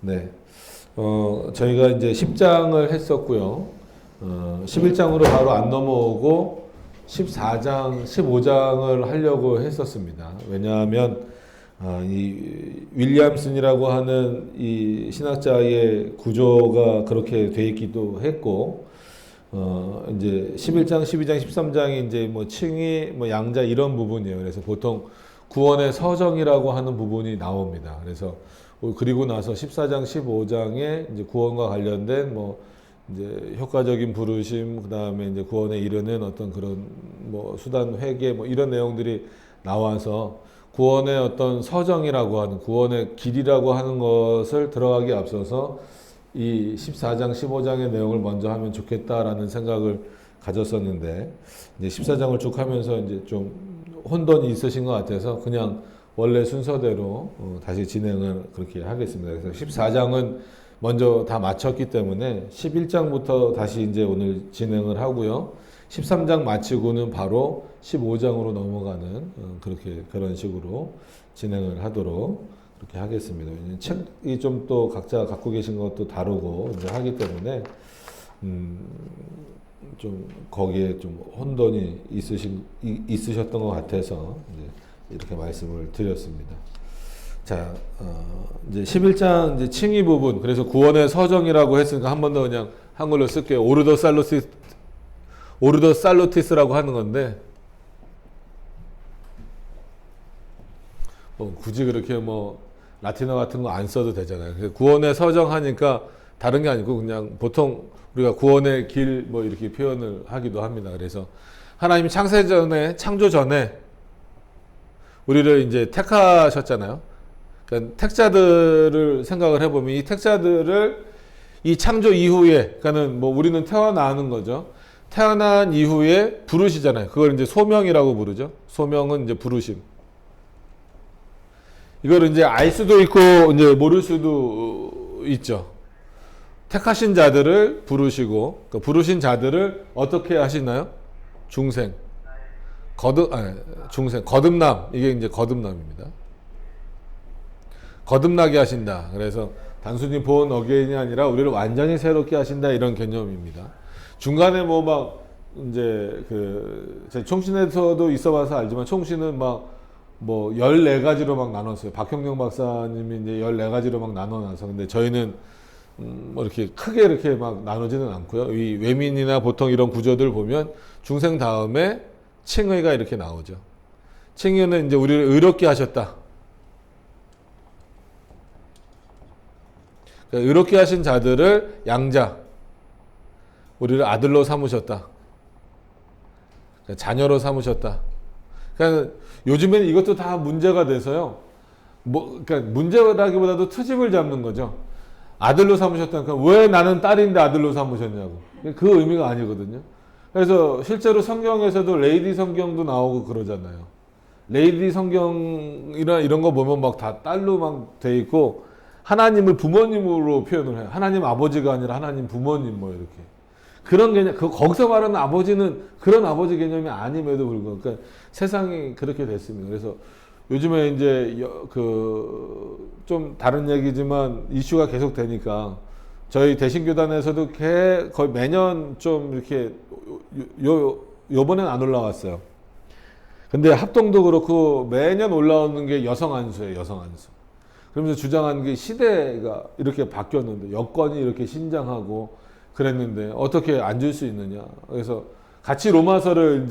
네. 저희가 이제 10장을 했었고요. 11장으로 바로 안 넘어오고 14장, 15장을 하려고 했었습니다. 왜냐하면 이 윌리엄슨이라고 하는 이 신학자의 구조가 그렇게 돼 있기도 했고, 이제 11장, 12장, 13장이 이제 뭐 칭의, 뭐 양자 이런 부분이에요. 그래서 보통 구원의 서정이라고 하는 부분이 나옵니다. 그래서 그리고 나서 14장, 15장에 이제 구원과 관련된 뭐 이제 효과적인 부르심, 그 다음에 이제 구원에 이르는 어떤 그런 뭐 수단 회개 뭐 이런 내용들이 나와서 구원의 어떤 서정이라고 하는 구원의 길이라고 하는 것을 들어가기 앞서서 이 14장, 15장의 내용을 먼저 하면 좋겠다라는 생각을 가졌었는데, 이제 14장을 쭉 하면서 이제 좀 혼돈이 있으신 것 같아서 그냥 원래 순서대로 다시 진행을 그렇게 하겠습니다. 그래서 14장은 먼저 다 마쳤기 때문에 11장부터 다시 이제 오늘 진행을 하고요. 13장 마치고는 바로 15장으로 넘어가는 그런 식으로 진행을 하도록 그렇게 하겠습니다. 책이 좀 또 각자 갖고 계신 것도 다르고 이제 하기 때문에 좀 거기에 좀 혼돈이 있으셨던 것 같아서 이제 이렇게 말씀을 드렸습니다. 자, 이제 11장 이제 칭의 부분, 그래서 구원의 서정이라고 했으니까 한 번 더 그냥 한글로 쓸게요. 오르더 살루티스라고 하는 건데, 뭐 굳이 그렇게 뭐 라틴어 같은 거 안 써도 되잖아요. 구원의 서정하니까 다른 게 아니고 그냥 보통 우리가 구원의 길 뭐 이렇게 표현을 하기도 합니다. 그래서 하나님이 창조 전에 우리를 이제 택하셨잖아요. 그러니까 택자들을 생각을 해보면 이 택자들을 이 창조 이후에, 그러니까는 뭐 우리는 태어나는 거죠. 태어난 이후에 부르시잖아요. 그걸 이제 소명이라고 부르죠. 소명은 이제 부르심. 이걸 이제 알 수도 있고 이제 모를 수도 있죠. 택하신 자들을 부르시고, 그 부르신 자들을 어떻게 하시나요? 중생. 거듭남. 이게 이제 거듭남입니다. 거듭나게 하신다. 그래서 단순히 본 어게인이 아니라 우리를 완전히 새롭게 하신다, 이런 개념입니다. 중간에 뭐 막 이제 제 총신에서도 있어봐서 알지만 총신은 막 뭐 14가지로 막 나눴어요. 박형영 박사님이 이제 14가지로 막 나눠놔서. 근데 저희는 뭐 이렇게 크게 이렇게 막 나누지는 않고요. 이 외민이나 보통 이런 구조들 보면 중생 다음에 칭의가 이렇게 나오죠. 칭의는 이제 우리를 의롭게 하셨다. 그러니까 의롭게 하신 자들을 양자, 우리를 아들로 삼으셨다. 그러니까 자녀로 삼으셨다. 그러니까 요즘에는 이것도 다 문제가 돼서요. 그러니까 문제라기보다도 트집을 잡는 거죠. 아들로 삼으셨다니까 왜 나는 딸인데 아들로 삼으셨냐고. 그 의미가 아니거든요. 그래서 실제로 성경에서도 레이디 성경도 나오고 그러잖아요. 레이디 성경이나 이런 거 보면 막 다 딸로 막 돼 있고 하나님을 부모님으로 표현을 해요. 하나님 아버지가 아니라 하나님 부모님 뭐 이렇게. 그런 개념, 거기서 말하는 아버지는 그런 아버지 개념이 아님에도 불구하고, 그러니까 세상이 그렇게 됐습니다. 그래서 요즘에 이제 좀 다른 얘기지만 이슈가 계속 되니까 저희 대신교단에서도 거의 매년 좀 이렇게 요번엔 안 올라왔어요. 근데 합동도 그렇고 매년 올라오는 게 여성 안수예요, 여성 안수. 그러면서 주장하는 게 시대가 이렇게 바뀌었는데, 여건이 이렇게 신장하고 그랬는데 어떻게 안 줄 수 있느냐. 그래서 같이 로마서를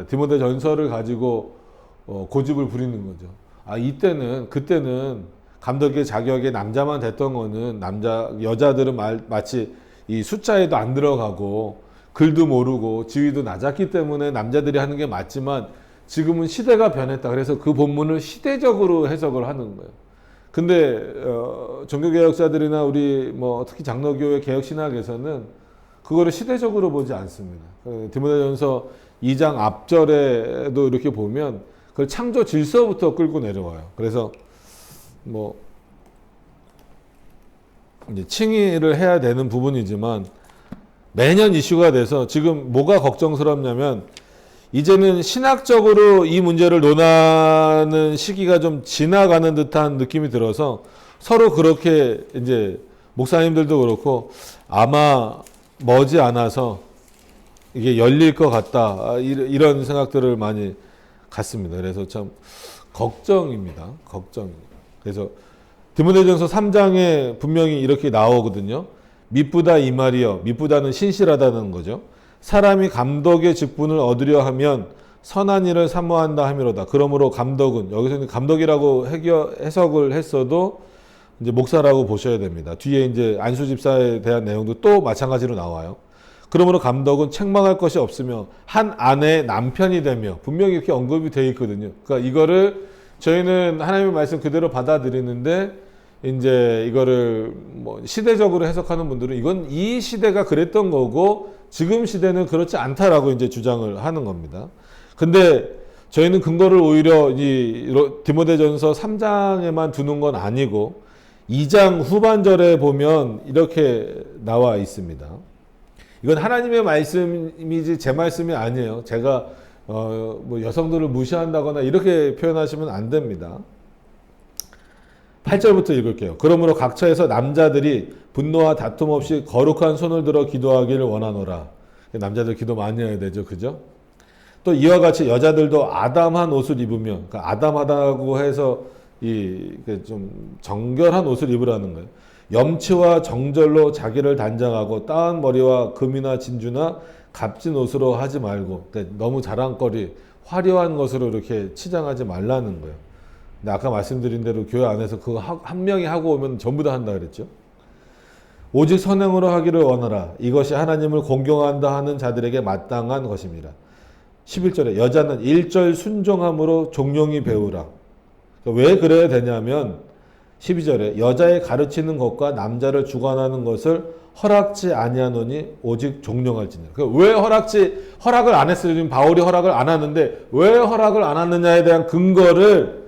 디모데 전서를 가지고 고집을 부리는 거죠. 그때는 감독의 자격에 남자만 됐던 거는 여자들은 마치 이 숫자에도 안 들어가고 글도 모르고 지위도 낮았기 때문에 남자들이 하는 게 맞지만 지금은 시대가 변했다. 그래서 그 본문을 시대적으로 해석을 하는 거예요. 근데 종교개혁자들이나 우리 뭐 특히 장로교회 개혁신학에서는 그거를 시대적으로 보지 않습니다. 디모데전서 2장 앞절에도 이렇게 보면 그걸 창조 질서부터 끌고 내려와요. 그래서 뭐 이제 칭의를 해야 되는 부분이지만 매년 이슈가 돼서 지금 뭐가 걱정스럽냐면 이제는 신학적으로 이 문제를 논하는 시기가 좀 지나가는 듯한 느낌이 들어서 서로 그렇게 이제 목사님들도 그렇고 아마 머지 않아서 이게 열릴 것 같다. 이런 생각들을 많이 갖습니다. 그래서 참 걱정입니다. 걱정. 그래서 디모데전서 3장에 분명히 이렇게 나오거든요. 미쁘다 이 말이여. 미쁘다는 신실하다는 거죠. 사람이 감독의 직분을 얻으려 하면 선한 일을 사모한다 함이로다. 그러므로 감독은 여기서는 감독이라고 해석을 했어도 이제 목사라고 보셔야 됩니다. 뒤에 이제 안수 집사에 대한 내용도 또 마찬가지로 나와요. 그러므로 감독은 책망할 것이 없으며 한 아내의 남편이 되며 분명히 이렇게 언급이 되어 있거든요. 그러니까 이거를 저희는 하나님의 말씀 그대로 받아들이는데 이제 이거를 뭐 시대적으로 해석하는 분들은 이건 이 시대가 그랬던 거고 지금 시대는 그렇지 않다라고 이제 주장을 하는 겁니다. 근데 저희는 근거를 오히려 이 디모데전서 3장에만 두는 건 아니고 2장 후반절에 보면 이렇게 나와 있습니다. 이건 하나님의 말씀이지 제 말씀이 아니에요. 제가 뭐 여성들을 무시한다거나 이렇게 표현하시면 안 됩니다. 8절부터 읽을게요. 그러므로 각처에서 남자들이 분노와 다툼 없이 거룩한 손을 들어 기도하기를 원하노라. 남자들 기도 많이 해야 되죠. 그죠? 또 이와 같이 여자들도 아담한 옷을 입으면, 그러니까 아담하다고 해서 좀 정결한 옷을 입으라는 거예요. 염치와 정절로 자기를 단장하고 따은 머리와 금이나 진주나 값진 옷으로 하지 말고, 그러니까 너무 자랑거리, 화려한 것으로 이렇게 치장하지 말라는 거예요. 근데 아까 말씀드린 대로 교회 안에서 그거 한 명이 하고 오면 전부 다 한다 그랬죠. 오직 선행으로 하기를 원하라. 이것이 하나님을 공경한다 하는 자들에게 마땅한 것입니다. 11절에 여자는 1절 순종함으로 종용히 배우라. 왜 그래야 되냐면 12절에 여자의 가르치는 것과 남자를 주관하는 것을 허락지 아니하노니 오직 종용할지니라. 왜 허락을 안 했어요? 지금 바울이 허락을 안 하는데 왜 허락을 안 하느냐에 대한 근거를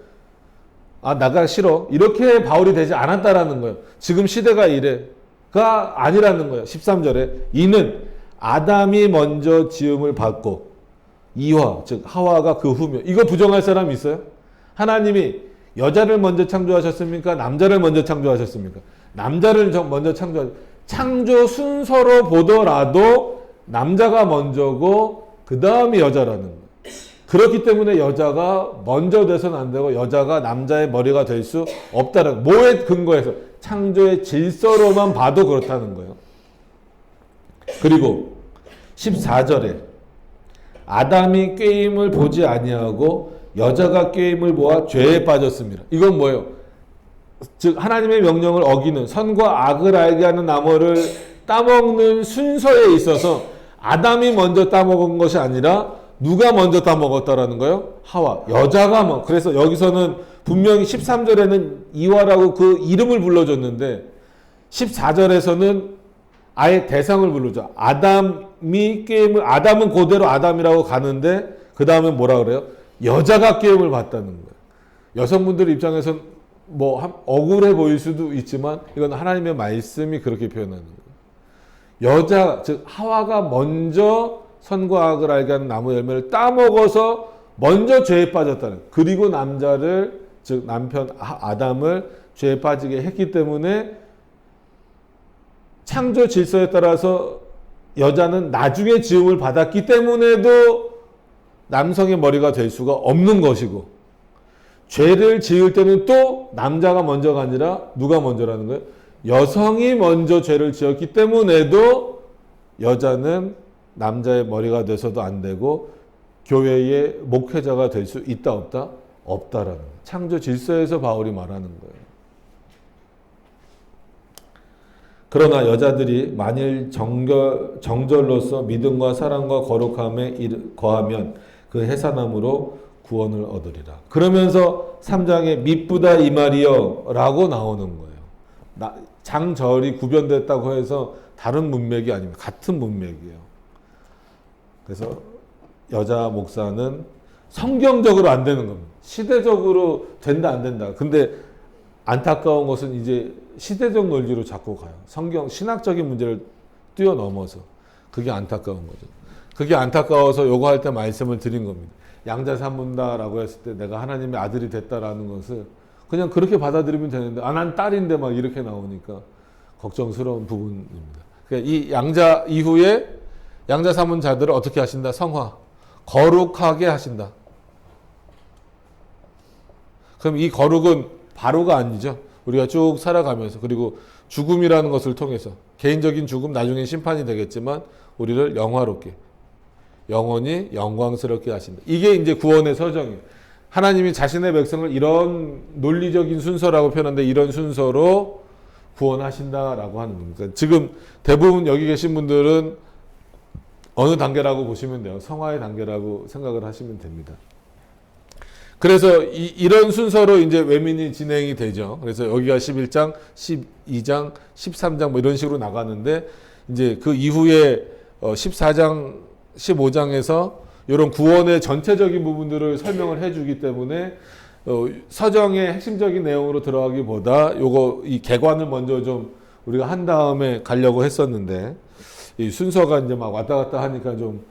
나가 싫어. 이렇게 바울이 되지 않았다라는 거예요. 지금 시대가 이래가 아니라는 거예요. 13절에 이는 아담이 먼저 지음을 받고 이화 즉 하와가 그 후며. 이거 부정할 사람 있어요? 하나님이 여자를 먼저 창조하셨습니까? 남자를 먼저 창조하셨습니까? 남자를 먼저 창조 순서로 보더라도 남자가 먼저고 그 다음이 여자라는 거예요. 그렇기 때문에 여자가 먼저 돼서는 안 되고 여자가 남자의 머리가 될 수 없다는, 뭐에 근거해서? 창조의 질서로만 봐도 그렇다는 거예요. 그리고 14절에 아담이 꾀임을 보지 아니하고 여자가 꾀임을 보아 죄에 빠졌습니다. 이건 뭐예요? 즉 하나님의 명령을 어기는, 선과 악을 알게 하는 나무를 따먹는 순서에 있어서 아담이 먼저 따먹은 것이 아니라 누가 먼저 따먹었다라는 거예요? 하와. 여자가 그래서 여기서는 분명히 13절에는 이화라고 그 이름을 불러줬는데 14절에서는 아예 대상을 불러줘. 아담은 그대로 아담이라고 가는데 그 다음에 뭐라 그래요? 여자가 깨움을 받다는 거예요. 여성분들 입장에서는 억울해 보일 수도 있지만 이건 하나님의 말씀이 그렇게 표현하는 거예요. 여자, 즉 하와가 먼저 선과 악을 알게 하는 나무 열매를 따먹어서 먼저 죄에 빠졌다는, 그리고 남자를, 즉 남편 아담을 죄에 빠지게 했기 때문에 창조 질서에 따라서 여자는 나중에 지음을 받았기 때문에도 남성의 머리가 될 수가 없는 것이고, 죄를 지을 때는 또 남자가 먼저가 아니라 누가 먼저라는 거예요? 여성이 먼저 죄를 지었기 때문에도 여자는 남자의 머리가 돼서도 안 되고 교회의 목회자가 될 수 있다 없다? 없다라는 거예요. 창조 질서에서 바울이 말하는 거예요. 그러나 여자들이 만일 정절로서 믿음과 사랑과 거룩함에 거하면 그 해산함으로 구원을 얻으리라. 그러면서 3장에 미쁘다 이 말이여 라고 나오는 거예요. 장절이 구별됐다고 해서 다른 문맥이 아닙니다. 같은 문맥이에요. 그래서 여자 목사는 성경적으로 안 되는 겁니다. 시대적으로 된다 안 된다. 근데 안타까운 것은 이제 시대적 논리로 자꾸 가요. 신학적인 문제를 뛰어넘어서. 그게 안타까운 거죠. 그게 안타까워서 요거 할 때 말씀을 드린 겁니다. 양자 삼문다라고 했을 때 내가 하나님의 아들이 됐다라는 것을 그냥 그렇게 받아들이면 되는데 난 딸인데 막 이렇게 나오니까 걱정스러운 부분입니다. 그러니까 이 양자 이후에 양자 삼은 자들을 어떻게 하신다? 성화, 거룩하게 하신다. 그럼 이 거룩은 바로가 아니죠. 우리가 쭉 살아가면서, 그리고 죽음이라는 것을 통해서, 개인적인 죽음 나중에 심판이 되겠지만 우리를 영화롭게, 영원히 영광스럽게 하신다. 이게 이제 구원의 서정이에요. 하나님이 자신의 백성을 이런 논리적인 순서라고 표현하는데 이런 순서로 구원하신다라고 하는 겁니다. 그러니까 지금 대부분 여기 계신 분들은 어느 단계라고 보시면 돼요. 성화의 단계라고 생각을 하시면 됩니다. 그래서 이런 순서로 이제 외민이 진행이 되죠. 그래서 여기가 11장, 12장, 13장 뭐 이런 식으로 나가는데 이제 그 이후에 14장, 15장에서 이런 구원의 전체적인 부분들을 설명을 해주기 때문에 서정의 핵심적인 내용으로 들어가기보다 요거 이 개관을 먼저 좀 우리가 한 다음에 가려고 했었는데 이 순서가 이제 막 왔다 갔다 하니까 좀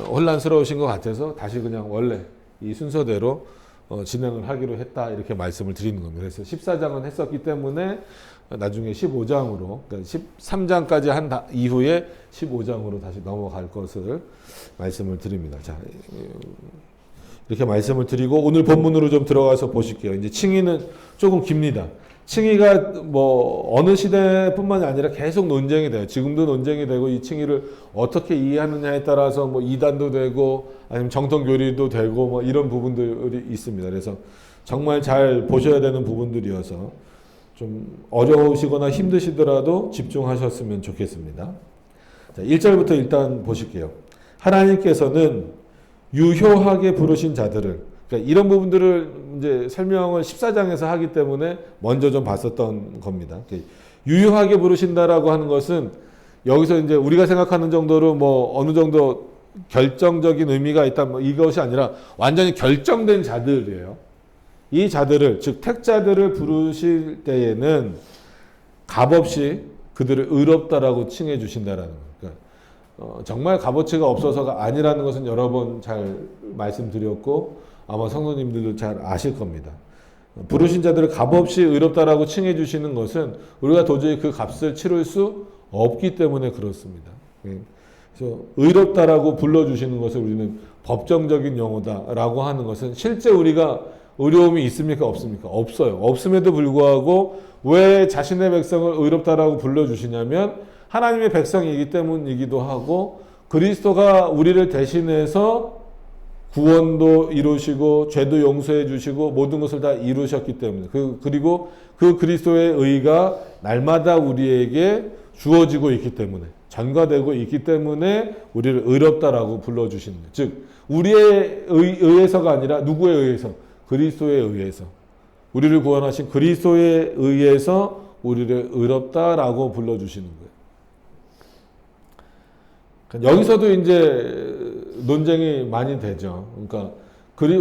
혼란스러우신 것 같아서 다시 그냥 원래 이 순서대로 진행을 하기로 했다 이렇게 말씀을 드리는 겁니다. 그래서 14장은 했었기 때문에 나중에 15장으로 그러니까 13장까지 한 이후에 15장으로 다시 넘어갈 것을 말씀을 드립니다. 자, 이렇게 말씀을 드리고 오늘 본문으로 좀 들어가서 보실게요. 이제 칭의는 조금 깁니다. 칭의가 뭐 어느 시대뿐만이 아니라 계속 논쟁이 돼요. 지금도 논쟁이 되고 이 칭의를 어떻게 이해하느냐에 따라서 뭐 이단도 되고 아니면 정통교리도 되고 뭐 이런 부분들이 있습니다. 그래서 정말 잘 보셔야 되는 부분들이어서 좀 어려우시거나 힘드시더라도 집중하셨으면 좋겠습니다. 자, 1절부터 일단 보실게요. 하나님께서는 유효하게 부르신 자들을, 그러니까 이런 부분들을 이제 설명을 14장에서 하기 때문에 먼저 좀 봤었던 겁니다. 유효하게 부르신다라고 하는 것은 여기서 이제 우리가 생각하는 정도로 뭐 어느 정도 결정적인 의미가 있다 뭐 이것이 아니라 완전히 결정된 자들이에요. 이 자들을, 즉 택자들을 부르실 때에는 값없이 그들을 의롭다라고 칭해 주신다라는 거예요. 그러니까 정말 값어치가 없어서가 아니라는 것은 여러 번 잘 말씀드렸고 아마 성도님들도 잘 아실 겁니다. 부르신 자들을 값없이 의롭다라고 칭해 주시는 것은 우리가 도저히 그 값을 치를 수 없기 때문에 그렇습니다. 그래서 의롭다라고 불러주시는 것을 우리는 법정적인 용어다라고 하는 것은 실제 우리가 의로움이 있습니까? 없습니까? 없어요. 없음에도 불구하고 왜 자신의 백성을 의롭다라고 불러주시냐면 하나님의 백성이기 때문이기도 하고 그리스도가 우리를 대신해서 구원도 이루시고 죄도 용서해 주시고 모든 것을 다 이루셨기 때문에 그리고 그 그리스도의 의가 날마다 우리에게 주어지고 있기 때문에 전가되고 있기 때문에 우리를 의롭다라고 불러주시는 거예요. 즉 우리의 의해서가 아니라 누구에 의해서? 그리스도에 의해서 우리를 구원하신 그리스도에 의해서 우리를 의롭다라고 불러주시는 거예요. 여기서도 이제 논쟁이 많이 되죠. 그러니까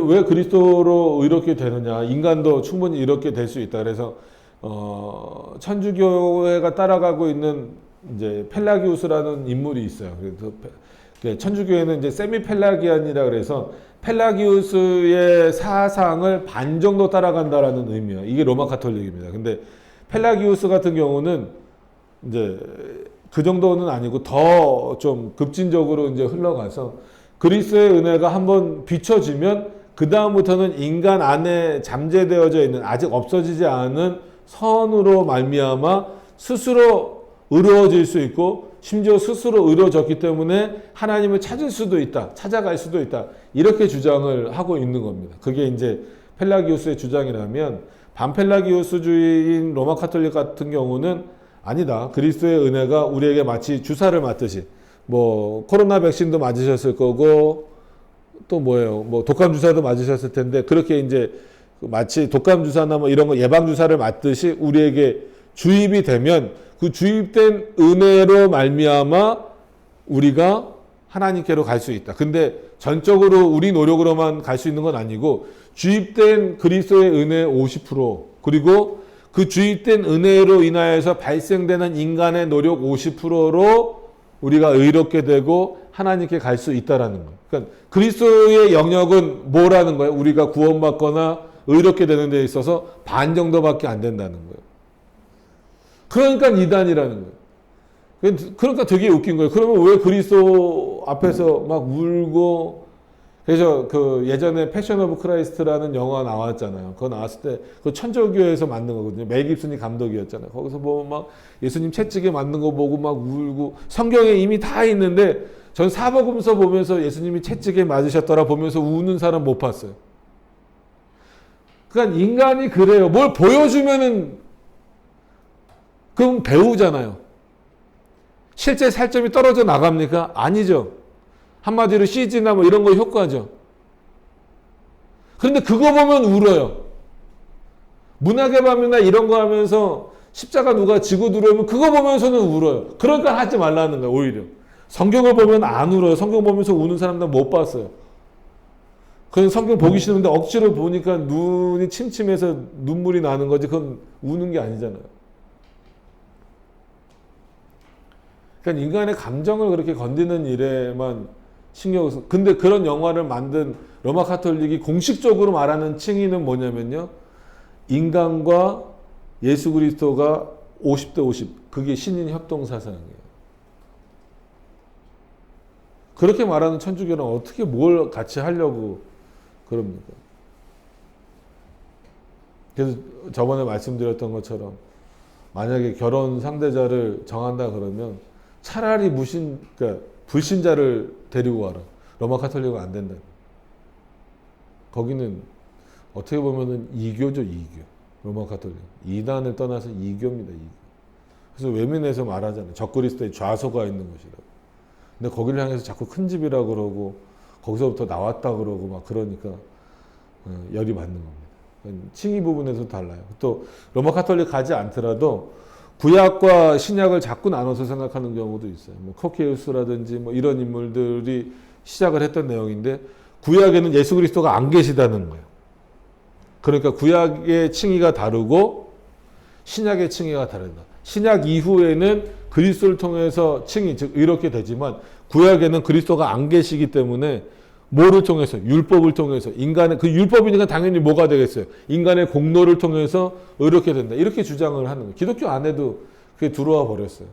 왜 그리스도로 의롭게 되느냐? 인간도 충분히 이렇게 될 수 있다. 그래서 천주교회가 따라가고 있는 이제 펠라기우스라는 인물이 있어요. 그래서 천주교회는 이제 세미 펠라기안이라 그래서 펠라기우스의 사상을 반 정도 따라간다라는 의미예요. 이게 로마 가톨릭입니다. 근데 펠라기우스 같은 경우는 이제 그 정도는 아니고 더 좀 급진적으로 이제 흘러가서 그리스도의 은혜가 한번 비춰지면 그 다음부터는 인간 안에 잠재되어져 있는 아직 없어지지 않은 선으로 말미암아 스스로 의로워질 수 있고 심지어 스스로 의로워졌기 때문에 하나님을 찾을 수도 있다, 찾아갈 수도 있다 이렇게 주장을 하고 있는 겁니다. 그게 이제 펠라기우스의 주장이라면 반펠라기우스주의인 로마 카톨릭 같은 경우는 아니다. 그리스도의 은혜가 우리에게 마치 주사를 맞듯이 뭐 코로나 백신도 맞으셨을 거고 또 뭐예요? 뭐 독감 주사도 맞으셨을 텐데 그렇게 이제 마치 독감 주사나 뭐 이런 거 예방 주사를 맞듯이 우리에게 주입이 되면 그 주입된 은혜로 말미암아 우리가 하나님께로 갈 수 있다. 근데 전적으로 우리 노력으로만 갈 수 있는 건 아니고 주입된 그리스도의 은혜 50% 그리고 그 주입된 은혜로 인하여서 발생되는 인간의 노력 50%로 우리가 의롭게 되고 하나님께 갈 수 있다라는 거예요. 그러니까 그리스도의 영역은 뭐라는 거예요? 우리가 구원받거나 의롭게 되는 데 있어서 반 정도밖에 안 된다는 거예요. 그러니까 이단이라는 거예요. 그러니까 되게 웃긴 거예요. 그러면 왜 그리스도 앞에서 막 울고, 그래서 그 예전에 패션 오브 크라이스트라는 영화 나왔잖아요. 그거 나왔을 때 그 천주교에서 만든 거거든요. 멜 깁슨이 감독이었잖아요. 거기서 보면 막 예수님 채찍에 맞는 거 보고 막 울고, 성경에 이미 다 있는데 전 사복음서 보면서 예수님이 채찍에 맞으셨더라 보면서 우는 사람 못 봤어요. 그러니까 인간이 그래요. 뭘 보여주면은 그럼 배우잖아요. 실제 살점이 떨어져 나갑니까? 아니죠. 한마디로 CG나 뭐 이런 거 효과죠. 그런데 그거 보면 울어요. 문학의 밤이나 이런 거 하면서 십자가 누가 지고 들어오면 그거 보면서는 울어요. 그러니까 하지 말라는 거예요, 오히려. 성경을 보면 안 울어요. 성경 보면서 우는 사람들 못 봤어요. 그건 성경 보기 싫은데 억지로 보니까 눈이 침침해서 눈물이 나는 거지. 그건 우는 게 아니잖아요. 그러니까 인간의 감정을 그렇게 건드는 일에만 신경을 써. 근데 그런 영화를 만든 로마 카톨릭이 공식적으로 말하는 칭의는 뭐냐면요. 인간과 예수 그리스도가 50대 50. 그게 신인 협동 사상이에요. 그렇게 말하는 천주교는 어떻게 뭘 같이 하려고 그럽니까? 그래서 저번에 말씀드렸던 것처럼 만약에 결혼 상대자를 정한다 그러면 차라리 그러니까 불신자를 데리고 와라. 로마 카톨릭은 안 된다. 거기는 어떻게 보면은 이교죠, 이교. 로마 카톨릭. 이단을 떠나서 이교입니다, 이교. 그래서 외면에서 말하잖아요. 적그리스도의 좌소가 있는 것이라고. 근데 거기를 향해서 자꾸 큰 집이라고 그러고 거기서부터 나왔다 그러고 막 그러니까 열이 받는 겁니다. 칭의 부분에서 달라요. 또 로마 카톨릭 가지 않더라도 구약과 신약을 자꾸 나눠서 생각하는 경우도 있어요. 뭐 코케우스라든지 뭐 이런 인물들이 시작을 했던 내용인데 구약에는 예수 그리스도가 안 계시다는 거예요. 그러니까 구약의 칭의가 다르고 신약의 칭의가 다르다. 신약 이후에는 그리스도를 통해서 칭의, 즉 이렇게 되지만 구약에는 그리스도가 안 계시기 때문에 뭐를 통해서? 율법을 통해서. 인간의, 그 율법이니까 당연히 뭐가 되겠어요? 인간의 공로를 통해서 의롭게 된다. 이렇게 주장을 하는 거예요. 기독교 안에도 그게 들어와 버렸어요.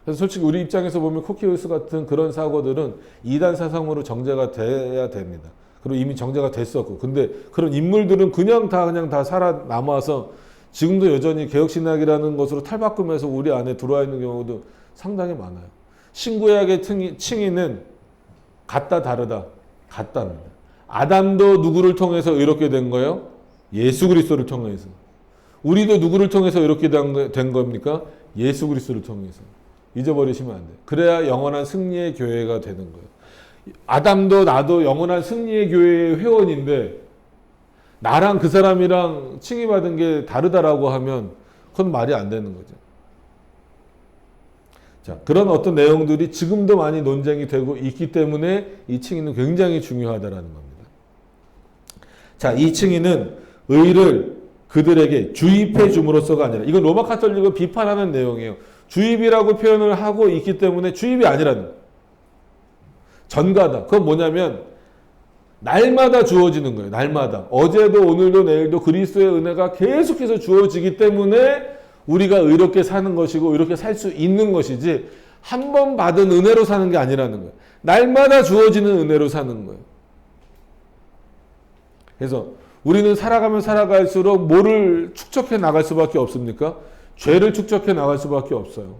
그래서 솔직히 우리 입장에서 보면 코키우스 같은 그런 사고들은 이단 사상으로 정제가 돼야 됩니다. 그리고 이미 정제가 됐었고. 근데 그런 인물들은 그냥 다 살아남아서 지금도 여전히 개혁신학이라는 것으로 탈바꿈해서 우리 안에 들어와 있는 경우도 상당히 많아요. 신구약의 칭의는 같다 다르다. 같답니다. 아담도 누구를 통해서 의롭게 된 거예요? 예수 그리스도를 통해서. 우리도 누구를 통해서 의롭게 된 겁니까? 예수 그리스도를 통해서. 잊어버리시면 안 돼요. 그래야 영원한 승리의 교회가 되는 거예요. 아담도 나도 영원한 승리의 교회의 회원인데 나랑 그 사람이랑 칭의받은 게 다르다라고 하면 그건 말이 안 되는 거죠. 자, 그런 어떤 내용들이 지금도 많이 논쟁이 되고 있기 때문에 이 칭의는 굉장히 중요하다라는 겁니다. 자, 이 칭의는 의를 그들에게 주입해 줌으로써가 아니라, 이건 로마 카톨릭을 비판하는 내용이에요. 주입이라고 표현을 하고 있기 때문에 주입이 아니라는 거예요. 전가다. 그건 뭐냐면 날마다 주어지는 거예요. 날마다. 어제도 오늘도 내일도 그리스도의 은혜가 계속해서 주어지기 때문에 우리가 의롭게 사는 것이고 의롭게 살 수 있는 것이지 한 번 받은 은혜로 사는 게 아니라는 거예요. 날마다 주어지는 은혜로 사는 거예요. 그래서 우리는 살아가면 살아갈수록 뭐를 축적해 나갈 수밖에 없습니까? 죄를 축적해 나갈 수밖에 없어요.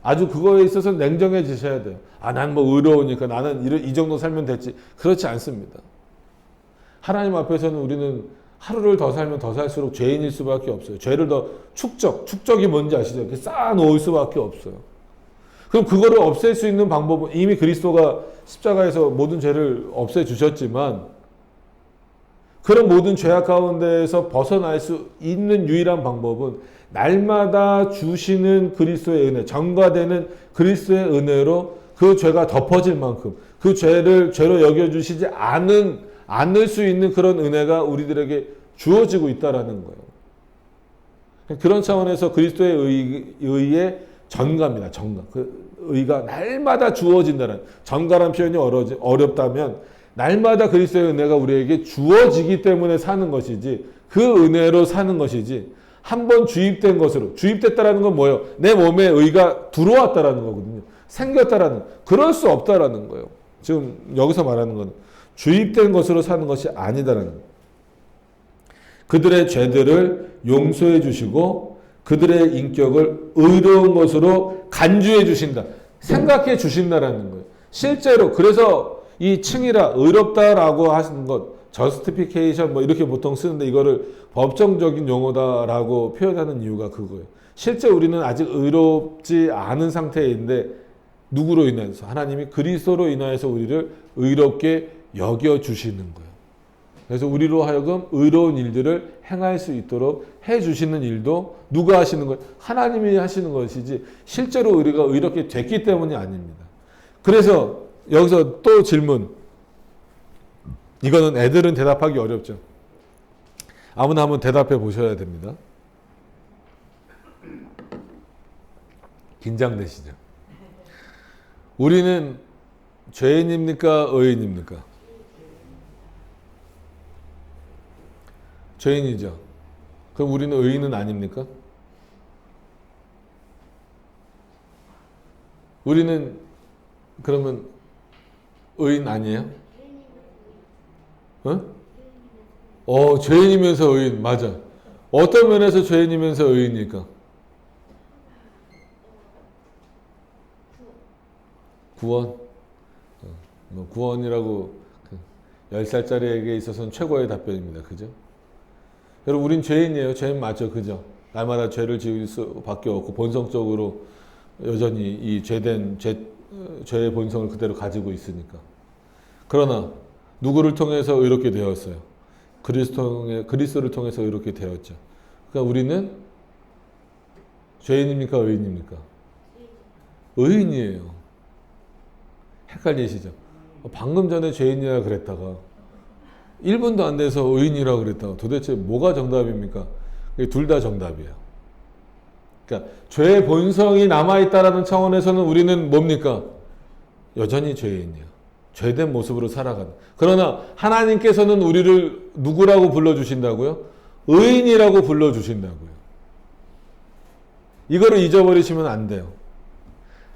아주 그거에 있어서 냉정해지셔야 돼요. 아, 난 뭐 의로우니까 나는 이 정도 살면 됐지. 그렇지 않습니다. 하나님 앞에서는 우리는 하루를 더 살면 더 살수록 죄인일 수밖에 없어요. 죄를 더 축적이 뭔지 아시죠? 이렇게 쌓아놓을 수밖에 없어요. 그럼 그거를 없앨 수 있는 방법은 이미 그리스도가 십자가에서 모든 죄를 없애주셨지만 그런 모든 죄악 가운데에서 벗어날 수 있는 유일한 방법은 날마다 주시는 그리스도의 은혜, 전가되는 그리스도의 은혜로 그 죄가 덮어질 만큼 그 죄를 죄로 여겨주시지 않을 수 있는 그런 은혜가 우리들에게 주어지고 있다라는 거예요. 그런 차원에서 그리스도의 의의 전가입니다. 전가. 그 의가 날마다 주어진다는, 전가란 표현이 어렵다면 날마다 그리스도의 은혜가 우리에게 주어지기 때문에 사는 것이지 그 은혜로 사는 것이지 한번 주입된 것으로 주입됐다라는 건 뭐예요? 내 몸에 의가 들어왔다라는 거거든요. 생겼다라는 그럴 수 없다라는 거예요. 지금 여기서 말하는 건 주입된 것으로 사는 것이 아니다라는 거예요. 그들의 죄들을 용서해 주시고 그들의 인격을 의로운 것으로 간주해 주신다. 생각해 주신다라는 거예요. 실제로 그래서 이 칭이라 의롭다라고 하는 것 justification 뭐 이렇게 보통 쓰는데 이거를 법정적인 용어다라고 표현하는 이유가 그거예요. 실제 우리는 아직 의롭지 않은 상태인데 누구로 인해서 하나님이 그리스도로 인하여서 우리를 의롭게 여겨 주시는 거예요. 그래서 우리로 하여금 의로운 일들을 행할 수 있도록 해 주시는 일도 누가 하시는 거예요? 하나님이 하시는 것이지 실제로 우리가 의롭게 됐기 때문이 아닙니다. 그래서 여기서 또 질문. 이거는 애들은 대답하기 어렵죠. 아무나 한번 대답해 보셔야 됩니다. 긴장되시죠? 우리는 죄인입니까? 의인입니까? 죄인이죠. 그럼 우리는 의인은 아닙니까? 우리는 그러면 의인 아니에요? 죄인이면서 의인. 맞아. 어떤 면에서 죄인이면서 의인일까? 구원. 구원이라고 10살짜리에게 있어서는 최고의 답변입니다. 그죠? 여러분, 우린 죄인이에요. 죄인 맞죠? 그죠? 날마다 죄를 지을 수밖에 없고 본성적으로 여전히 이 죄의 본성을 그대로 가지고 있으니까. 그러나 누구를 통해서 의롭게 되었어요? 그리스도를 통해서 의롭게 되었죠. 그러니까 우리는 죄인입니까? 의인입니까? 의인이에요. 헷갈리시죠? 방금 전에 죄인이라 그랬다가 1분도 안 돼서 의인이라 그랬다가 도대체 뭐가 정답입니까? 둘 다 정답이에요. 그러니까 죄의 본성이 남아있다라는 차원에서는 우리는 뭡니까? 여전히 죄인이에요. 죄된 모습으로 살아가는. 그러나 하나님께서는 우리를 누구라고 불러주신다고요? 의인이라고 불러주신다고요. 이거를 잊어버리시면 안 돼요.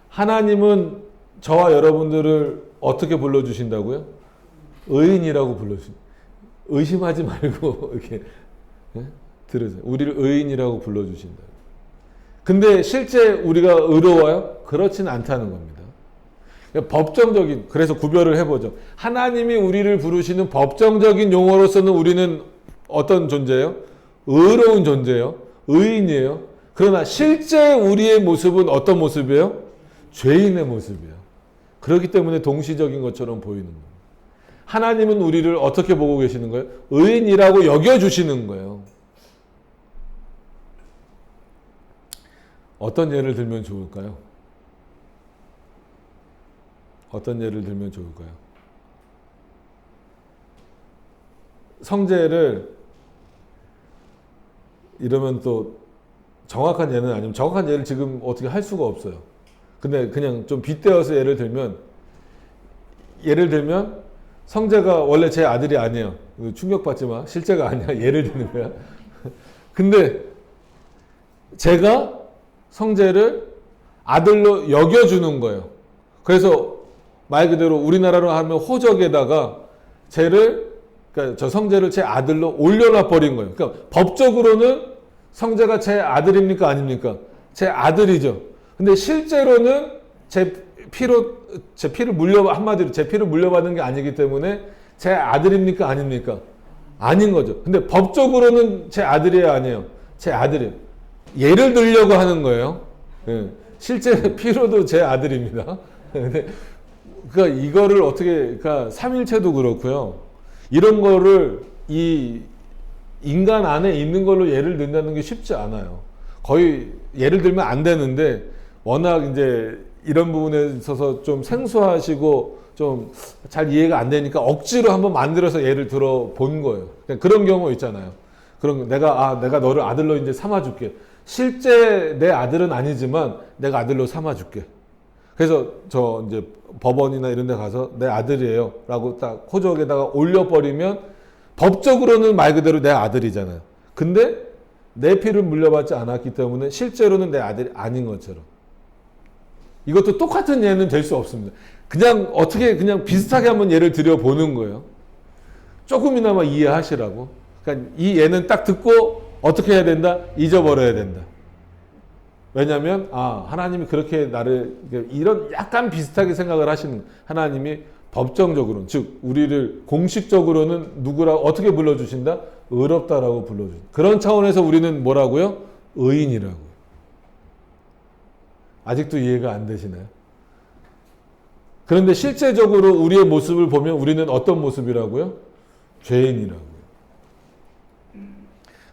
하나님은 저와 여러분들을 어떻게 불러주신다고요? 의인이라고 불러주신다. 의심하지 말고 이렇게 들으세요. 우리를 의인이라고 불러주신다. 근데 실제 우리가 의로워요? 그렇지는 않다는 겁니다. 법정적인, 그래서 구별을 해보죠. 하나님이 우리를 부르시는 법정적인 용어로서는 우리는 어떤 존재예요? 의로운 존재예요. 의인이에요. 그러나 실제 우리의 모습은 어떤 모습이에요? 죄인의 모습이에요. 그렇기 때문에 동시적인 것처럼 보이는 거예요. 하나님은 우리를 어떻게 보고 계시는 거예요? 의인이라고 여겨주시는 거예요. 어떤 예를 들면 좋을까요? 어떤 예를 들면 좋을까요? 성재를 이러면 또 정확한 예는 아니면 정확한 예를 지금 어떻게 할 수가 없어요. 근데 그냥 좀 빗대어서 예를 들면 성재가 원래 제 아들이 아니에요. 충격받지 마. 실제가 아니야. 예를 드는 거야. 근데 제가 성재를 아들로 여겨주는 거예요. 그래서 말 그대로 우리나라로 하면 호적에다가 그러니까 저 성재를 제 아들로 올려놔 버린 거예요. 그러니까 법적으로는 성재가 제 아들입니까? 아닙니까? 제 아들이죠. 근데 실제로는 제 피를 한마디로 제 피를 물려받은 게 아니기 때문에 제 아들입니까? 아닙니까? 아닌 거죠. 근데 법적으로는 제 아들이에요? 아니에요? 제 아들이에요. 예를 들려고 하는 거예요. 예. 실제 피로도 제 아들입니다. 근데 그러니까 이거를 그러니까 삼일체도 그렇고요. 이런 거를 이 인간 안에 있는 걸로 예를 든다는 게 쉽지 않아요. 거의 예를 들면 안 되는데 워낙 이제 이런 부분에 있어서 좀 생소하시고 좀 잘 이해가 안 되니까 억지로 한번 만들어서 예를 들어 본 거예요. 그런 경우 있잖아요. 그런 내가 너를 아들로 이제 삼아줄게. 실제 내 아들은 아니지만 내가 아들로 삼아줄게. 그래서 저 이제 법원이나 이런 데 가서 내 아들이에요 라고 딱 호적에다가 올려버리면 법적으로는 말 그대로 내 아들이잖아요. 근데 내 피를 물려받지 않았기 때문에 실제로는 내 아들이 아닌 것처럼. 이것도 똑같은 예는 될 수 없습니다. 그냥 어떻게 그냥 비슷하게 한번 예를 들여보는 거예요. 조금이나마 이해하시라고. 그러니까 이 예는 딱 듣고 어떻게 해야 된다? 잊어버려야 된다. 왜냐하면 하나님이 그렇게 나를 이런 약간 비슷하게 생각을 하시는, 하나님이 법정적으로는, 즉 우리를 공식적으로는 누구라고 어떻게 불러주신다? 의롭다라고 불러주신다. 그런 차원에서 우리는 뭐라고요? 의인이라고요. 아직도 이해가 안 되시나요? 그런데 실제적으로 우리의 모습을 보면 우리는 어떤 모습이라고요? 죄인이라고요.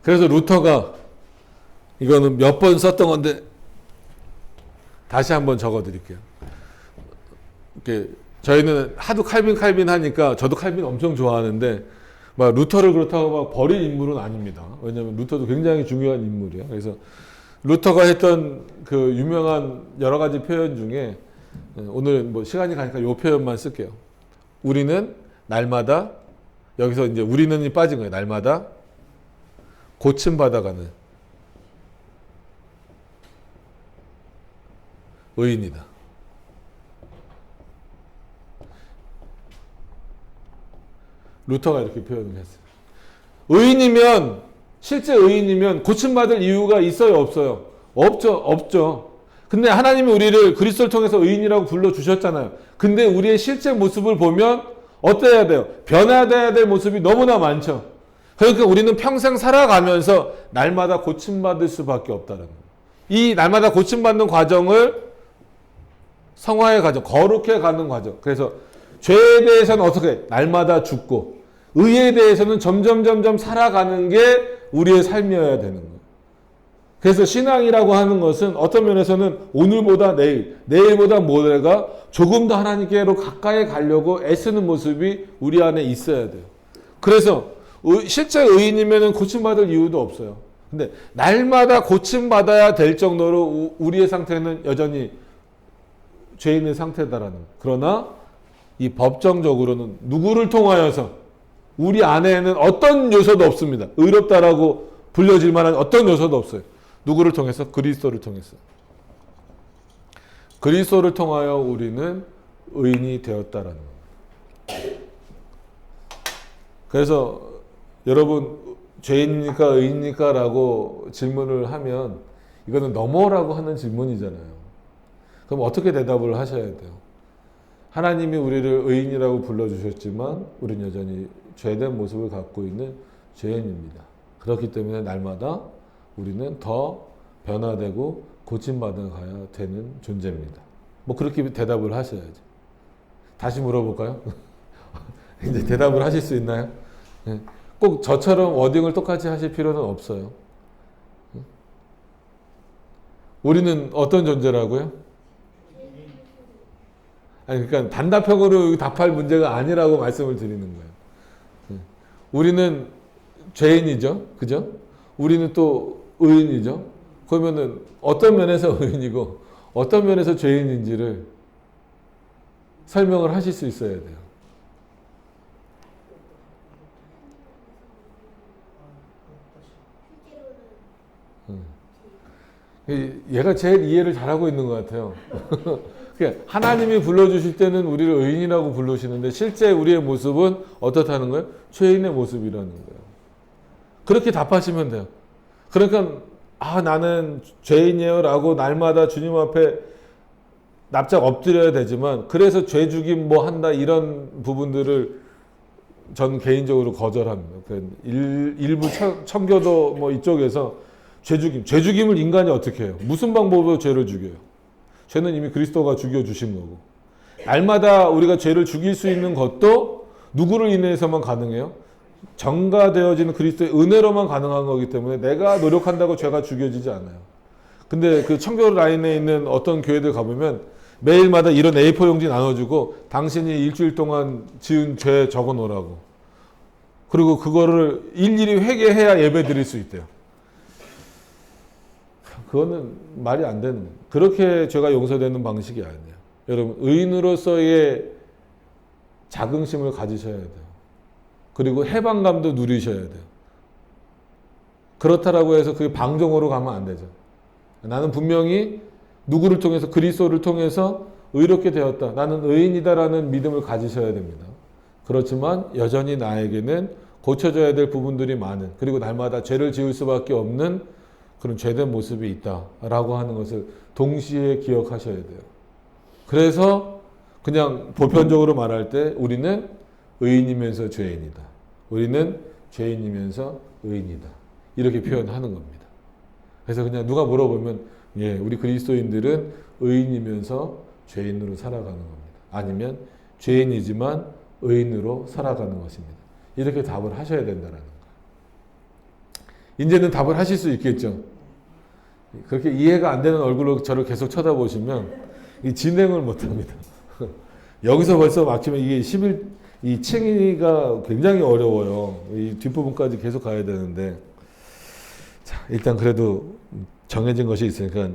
그래서 루터가 이거는 몇 번 썼던 건데 다시 한번 적어 드릴게요. 저희는 하도 칼빈 하니까, 저도 칼빈 엄청 좋아하는데 막 루터를 그렇다고 막 버릴 인물은 아닙니다. 왜냐하면 루터도 굉장히 중요한 인물이에요. 그래서 루터가 했던 그 유명한 여러 가지 표현 중에 오늘 뭐 시간이 가니까 이 표현만 쓸게요. 우리는 날마다, 여기서 이제 우리는이 빠진 거예요. 날마다 고침받아가는 의인이다. 루터가 이렇게 표현을 했어요. 의인이면, 실제 의인이면 고침받을 이유가 있어요, 없어요? 없죠. 근데 하나님이 우리를 그리스도를 통해서 의인이라고 불러주셨잖아요. 근데 우리의 실제 모습을 보면 어때야 돼요? 변화돼야 될 모습이 너무나 많죠. 그러니까 우리는 평생 살아가면서 날마다 고침받을 수밖에 없다는 거예요. 이 날마다 고침받는 과정을 성화의 과정, 거룩해 가는 과정. 그래서 죄에 대해서는 어떻게? 날마다 죽고, 의에 대해서는 점점 살아가는 게 우리의 삶이어야 되는 거예요. 그래서 신앙이라고 하는 것은 어떤 면에서는 오늘보다 내일, 내일보다 모레가 조금 더 하나님께로 가까이 가려고 애쓰는 모습이 우리 안에 있어야 돼요. 그래서 실제 의인이면 고침받을 이유도 없어요. 근데 날마다 고침받아야 될 정도로 우리의 상태는 여전히 죄인의 상태다라는 거예요. 그러나 이 법정적으로는 누구를 통하여서, 우리 안에는 어떤 요소도 없습니다. 의롭다라고 불려질 만한 어떤 요소도 없어요. 누구를 통해서? 그리스도를 통해서. 그리스도를 통하여 우리는 의인이 되었다라는 거예요. 그래서 여러분, 죄인입니까 의인입니까 라고 질문을 하면 이거는 너머라고 하는 질문이잖아요. 그럼 어떻게 대답을 하셔야 돼요? 하나님이 우리를 의인이라고 불러주셨지만 우리는 여전히 죄된 모습을 갖고 있는 죄인입니다. 그렇기 때문에 날마다 우리는 더 변화되고 고침받아 가야 되는 존재입니다. 뭐 그렇게 대답을 하셔야죠. 다시 물어볼까요? 이제 대답을 하실 수 있나요? 꼭 저처럼 워딩을 똑같이 하실 필요는 없어요. 우리는 어떤 존재라고요? 아니, 그러니까 단답형으로 답할 문제가 아니라고 말씀을 드리는 거예요. 우리는 죄인이죠. 그죠? 우리는 또 의인이죠. 그러면은 어떤 면에서 의인이고 어떤 면에서 죄인인지를 설명을 하실 수 있어야 돼요. 얘가 제일 이해를 잘하고 있는 것 같아요. 하나님이 불러주실 때는 우리를 의인이라고 부르시는데 실제 우리의 모습은 어떻다는 거예요? 죄인의 모습이라는 거예요. 그렇게 답하시면 돼요. 그러니까 나는 죄인이에요 라고 날마다 주님 앞에 납작 엎드려야 되지만, 그래서 죄 죽임 뭐 한다 이런 부분들을 전 개인적으로 거절합니다. 일부 청교도 뭐 이쪽에서 죄 죽임을 인간이 어떻게 해요? 무슨 방법으로 죄를 죽여요? 죄는 이미 그리스도가 죽여주신 거고, 날마다 우리가 죄를 죽일 수 있는 것도 누구를 인해서만 가능해요? 전가되어지는 그리스도의 은혜로만 가능한 거기 때문에 내가 노력한다고 죄가 죽여지지 않아요. 근데 그 청교 라인에 있는 어떤 교회들 가보면 매일마다 이런 A4 용지 나눠주고 당신이 일주일 동안 지은 죄 적어 놓으라고, 그리고 그거를 일일이 회개해야 예배 드릴 수 있대요. 그거는 말이 안 되는 거예요. 그렇게 죄가 용서되는 방식이 아니에요. 여러분, 의인으로서의 자긍심을 가지셔야 돼요. 그리고 해방감도 누리셔야 돼요. 그렇다라고 해서 그게 방종으로 가면 안 되죠. 나는 분명히 누구를 통해서, 그리스도를 통해서 의롭게 되었다. 나는 의인이다라는 믿음을 가지셔야 됩니다. 그렇지만 여전히 나에게는 고쳐져야 될 부분들이 많은, 그리고 날마다 죄를 지을 수밖에 없는 그런 죄된 모습이 있다라고 하는 것을 동시에 기억하셔야 돼요. 그래서 그냥 보편적으로 말할 때 우리는 의인이면서 죄인이다. 우리는 죄인이면서 의인이다. 이렇게 표현하는 겁니다. 그래서 그냥 누가 물어보면 예, 우리 그리스도인들은 의인이면서 죄인으로 살아가는 겁니다. 아니면 죄인이지만 의인으로 살아가는 것입니다. 이렇게 답을 하셔야 된다는 거예요. 이제는 답을 하실 수 있겠죠. 그렇게 이해가 안 되는 얼굴로 저를 계속 쳐다보시면 진행을 못 합니다. 여기서 벌써 막히면 이게 11, 칭의가 굉장히 어려워요. 이 뒷부분까지 계속 가야 되는데. 자, 일단 그래도 정해진 것이 있으니까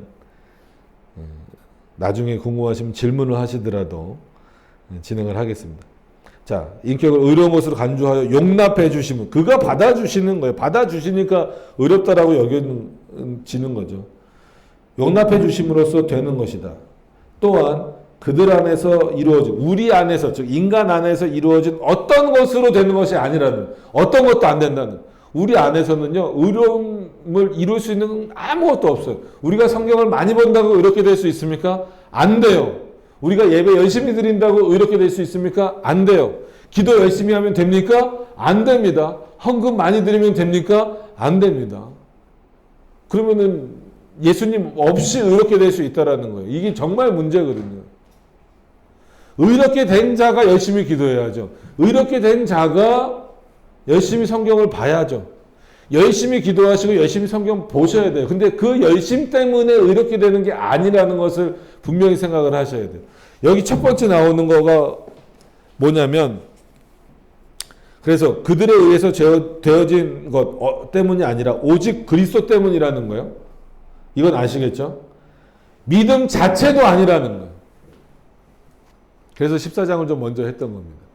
나중에 궁금하시면 질문을 하시더라도 진행을 하겠습니다. 자, 인격을 의로운 것으로 간주하여 용납해 주시면, 그가 받아주시는 거예요. 받아주시니까 의롭다라고 여겨지는 거죠. 용납해 주심으로써 되는 것이다. 또한 그들 안에서 이루어진, 우리 안에서, 즉 인간 안에서 이루어진 어떤 것으로 되는 것이 아니라는, 어떤 것도 안 된다는, 우리 안에서는요 의로움을 이룰 수 있는 아무것도 없어요. 우리가 성경을 많이 본다고 의롭게 될 수 있습니까? 안 돼요. 우리가 예배 열심히 드린다고 의롭게 될 수 있습니까? 안 돼요. 기도 열심히 하면 됩니까? 안 됩니다. 헌금 많이 드리면 됩니까? 안 됩니다. 그러면은 예수님 없이 의롭게 될 수 있다라는 거예요. 이게 정말 문제거든요. 의롭게 된 자가 열심히 기도해야죠. 의롭게 된 자가 열심히 성경을 봐야죠. 열심히 기도하시고 열심히 성경 보셔야 돼요. 근데 그 열심 때문에 의롭게 되는 게 아니라는 것을 분명히 생각을 하셔야 돼요. 여기 첫 번째 나오는 거가 뭐냐면, 그래서 그들에 의해서 되어진 것 때문이 아니라 오직 그리스도 때문이라는 거예요. 이건 아시겠죠? 믿음 자체도 아니라는 거예요. 그래서 14장을 좀 먼저 했던 겁니다.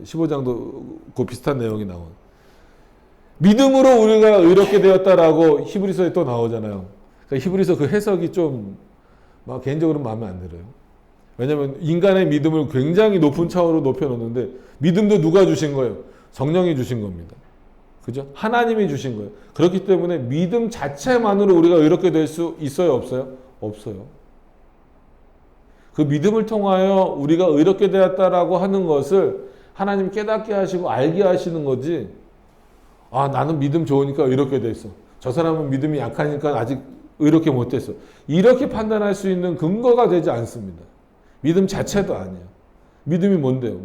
15장도 그 비슷한 내용이 나온. 믿음으로 우리가 의롭게 되었다라고 히브리서에 또 나오잖아요. 그러니까 히브리서 그 해석이 좀 막 개인적으로 마음에 안 들어요. 왜냐하면 인간의 믿음을 굉장히 높은 차원으로 높여놓는데, 믿음도 누가 주신 거예요? 성령이 주신 겁니다. 그죠? 하나님이 주신 거예요. 그렇기 때문에 믿음 자체만으로 우리가 의롭게 될 수 있어요? 없어요? 없어요. 그 믿음을 통하여 우리가 의롭게 되었다라고 하는 것을 하나님 깨닫게 하시고 알게 하시는 거지, 아, 나는 믿음 좋으니까 의롭게 됐어. 저 사람은 믿음이 약하니까 아직 의롭게 못 됐어. 이렇게 판단할 수 있는 근거가 되지 않습니다. 믿음 자체도 아니에요. 믿음이 뭔데요?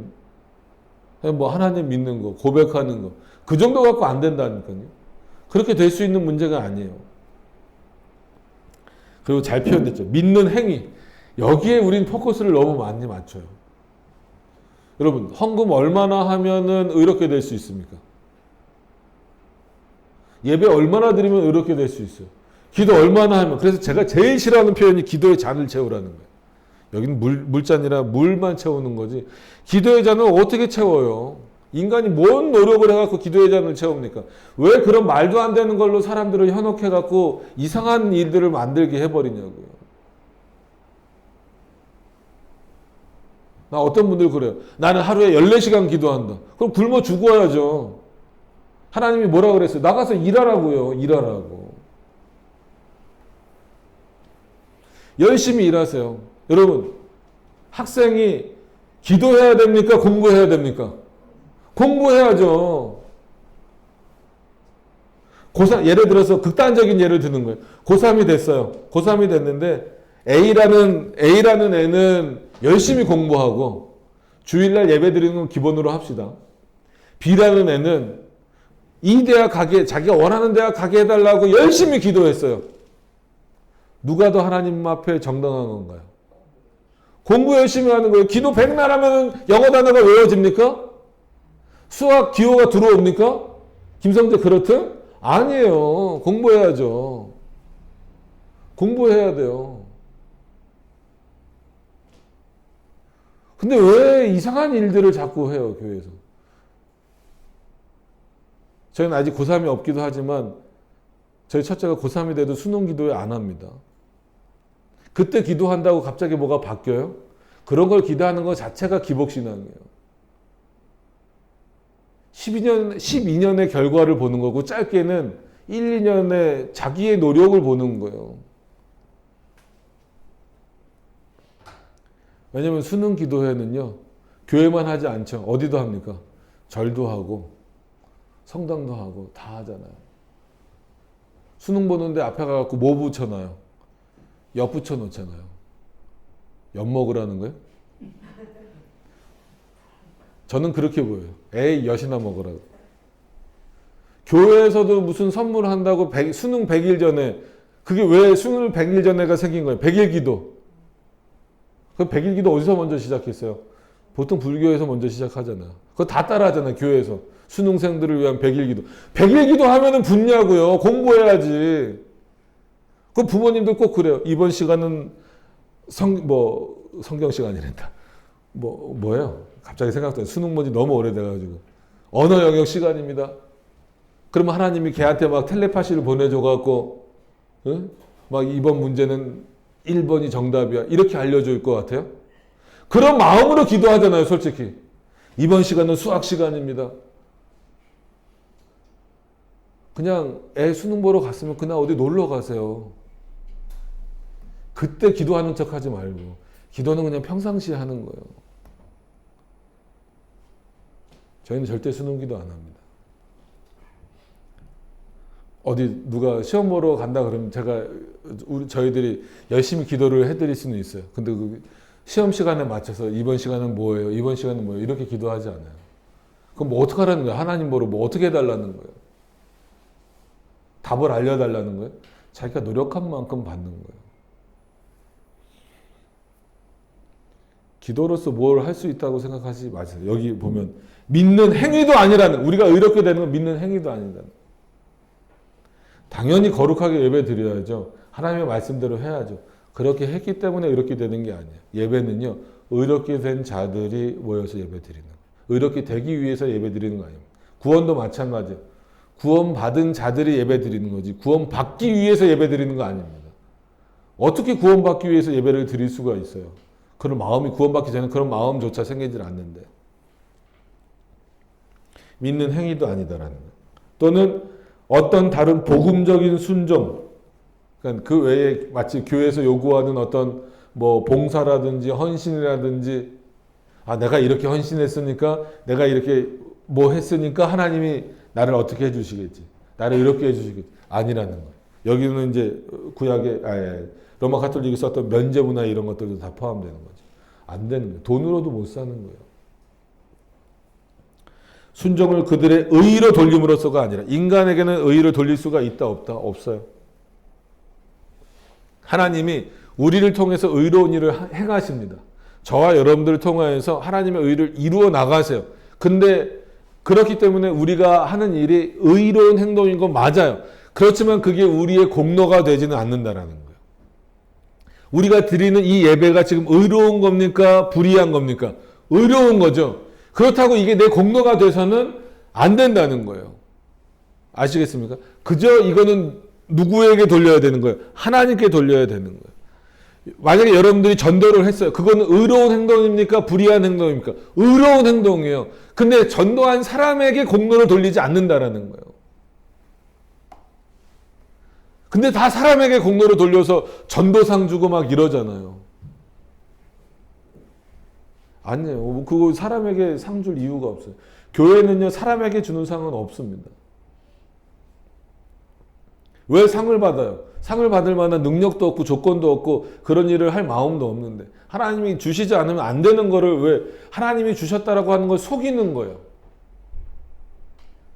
뭐 하나님 믿는 거, 고백하는 거, 그 정도 갖고 안 된다니까요. 그렇게 될 수 있는 문제가 아니에요. 그리고 잘 표현됐죠. 믿는 행위. 여기에 우린 포커스를 너무 많이 맞춰요. 여러분, 헌금 얼마나 하면은 의롭게 될 수 있습니까? 예배 얼마나 드리면 의롭게 될 수 있어요? 기도 얼마나 하면. 그래서 제가 제일 싫어하는 표현이 기도의 잔을 채우라는 거예요. 여기는 물잔이라 물만 채우는 거지, 기도의 잔을 어떻게 채워요? 인간이 뭔 노력을 해갖고 기도의 잔을 채웁니까? 왜 그런 말도 안 되는 걸로 사람들을 현혹해갖고 이상한 일들을 만들게 해버리냐고요. 나 어떤 분들 그래요. 나는 하루에 14시간 기도한다. 그럼 굶어 죽어야죠. 하나님이 뭐라 그랬어요? 나가서 일하라고요. 일하라고. 열심히 일하세요. 여러분, 학생이 기도해야 됩니까? 공부해야 됩니까? 공부해야죠. 고3, 예를 들어서 극단적인 예를 드는 거예요. 고3이 됐어요. 고3이 됐는데 A라는 애는 열심히 공부하고 주일날 예배 드리는 건 기본으로 합시다. B라는 애는 이 대학 가게, 자기가 원하는 대학 가게 해달라고 열심히 기도했어요. 누가 더 하나님 앞에 정당한 건가요? 공부 열심히 하는 거예요. 기도 백날 하면 영어 단어가 외워집니까? 수학 기호가 들어옵니까? 김성재 그렇듯? 아니에요. 공부해야죠. 공부해야 돼요. 근데 왜 이상한 일들을 자꾸 해요, 교회에서? 저희는 아직 고3이 없기도 하지만 저희 첫째가 고3이 돼도 수능 기도회 안 합니다. 그때 기도한다고 갑자기 뭐가 바뀌어요? 그런 걸 기도하는 것 자체가 기복신앙이에요. 12년의 결과를 보는 거고 짧게는 1, 2년의 자기의 노력을 보는 거예요. 왜냐하면 수능 기도회는요. 교회만 하지 않죠. 어디도 합니까? 절도 하고 성당도 하고 다 하잖아요. 수능 보는데 앞에 가갖고 뭐 붙여놔요? 엿 붙여놓잖아요. 엿 먹으라는 거예요? 저는 그렇게 보여요. 에이, 엿이나 먹으라고. 교회에서도 무슨 선물 한다고 수능 100일 전에, 그게 왜 수능 100일 전에가 생긴 거예요? 100일 기도. 그 100일 기도 어디서 먼저 시작했어요? 보통 불교에서 먼저 시작하잖아요. 그거 다 따라하잖아요, 교회에서. 수능생들을 위한 100일 기도. 100일 기도 하면은 붙냐고요. 공부해야지. 그 부모님들 꼭 그래요. 이번 시간은 성경 시간이란다. 뭐예요? 갑자기 생각나요. 수능 본지 너무 오래돼가지고. 언어 영역 시간입니다. 그러면 하나님이 걔한테 막 텔레파시를 보내줘갖고, 응? 막 이번 문제는 1번이 정답이야. 이렇게 알려줄 것 같아요? 그런 마음으로 기도하잖아요, 솔직히. 이번 시간은 수학 시간입니다. 그냥 애 수능 보러 갔으면 그날 어디 놀러 가세요. 그때 기도하는 척 하지 말고. 기도는 그냥 평상시에 하는 거예요. 저희는 절대 수능 기도 안 합니다. 어디 누가 시험 보러 간다 그러면 저희들이 열심히 기도를 해드릴 수는 있어요. 근데 그 시험 시간에 맞춰서 이번 시간은 뭐예요? 이번 시간은 뭐예요? 이렇게 기도하지 않아요. 그럼 뭐 어떻게 하라는 거예요? 하나님 보러 뭐 어떻게 해달라는 거예요? 답을 알려달라는 거예요? 자기가 노력한 만큼 받는 거예요. 기도로서 뭘 할 수 있다고 생각하지 마세요. 여기 보면 믿는 행위도 아니라는, 우리가 의롭게 되는 건 믿는 행위도 아니라는. 당연히 거룩하게 예배 드려야죠. 하나님의 말씀대로 해야죠. 그렇게 했기 때문에 의롭게 되는 게 아니에요. 예배는요, 의롭게 된 자들이 모여서 예배 드리는 거예요. 의롭게 되기 위해서 예배 드리는 거 아니에요. 구원도 마찬가지예요. 구원받은 자들이 예배 드리는 거지, 구원받기 위해서 예배 드리는 거 아닙니다. 어떻게 구원받기 위해서 예배를 드릴 수가 있어요? 그런 마음이, 구원받기 전에 그런 마음조차 생기질 않는데. 믿는 행위도 아니다라는 거예요. 또는 어떤 다른 복음적인 순종, 그러니까 그 외에 마치 교회에서 요구하는 어떤 뭐 봉사라든지 헌신이라든지, 내가 이렇게 헌신했으니까, 내가 이렇게 뭐 했으니까 하나님이 나를 어떻게 해주시겠지, 나를 이렇게 해주시겠지, 아니라는 거예요. 여기는 이제 구약의 로마 가톨릭이 썼던 면제부나 이런 것들도 다 포함되는 거죠. 안 되는 거예요. 돈으로도 못 사는 거예요. 순종을 그들의 의로 돌림으로써가 아니라, 인간에게는 의를 돌릴 수가 있다 없다? 없어요. 하나님이 우리를 통해서 의로운 일을 행하십니다. 저와 여러분들을 통하여서 하나님의 의를 이루어 나가세요. 근데 그렇기 때문에 우리가 하는 일이 의로운 행동인 건 맞아요. 그렇지만 그게 우리의 공로가 되지는 않는다라는 거예요. 우리가 드리는 이 예배가 지금 의로운 겁니까? 불의한 겁니까? 의로운 거죠. 그렇다고 이게 내 공로가 돼서는 안 된다는 거예요. 아시겠습니까? 그저 이거는 누구에게 돌려야 되는 거예요? 하나님께 돌려야 되는 거예요. 만약에 여러분들이 전도를 했어요. 그거는 의로운 행동입니까? 불의한 행동입니까? 의로운 행동이에요. 근데 전도한 사람에게 공로를 돌리지 않는다라는 거예요. 근데 다 사람에게 공로를 돌려서 전도상 주고 막 이러잖아요. 아니에요. 그거 사람에게 상 줄 이유가 없어요. 교회는요, 사람에게 주는 상은 없습니다. 왜 상을 받아요? 상을 받을 만한 능력도 없고 조건도 없고 그런 일을 할 마음도 없는데, 하나님이 주시지 않으면 안 되는 거를 왜 하나님이 주셨다라고 하는 걸 속이는 거예요.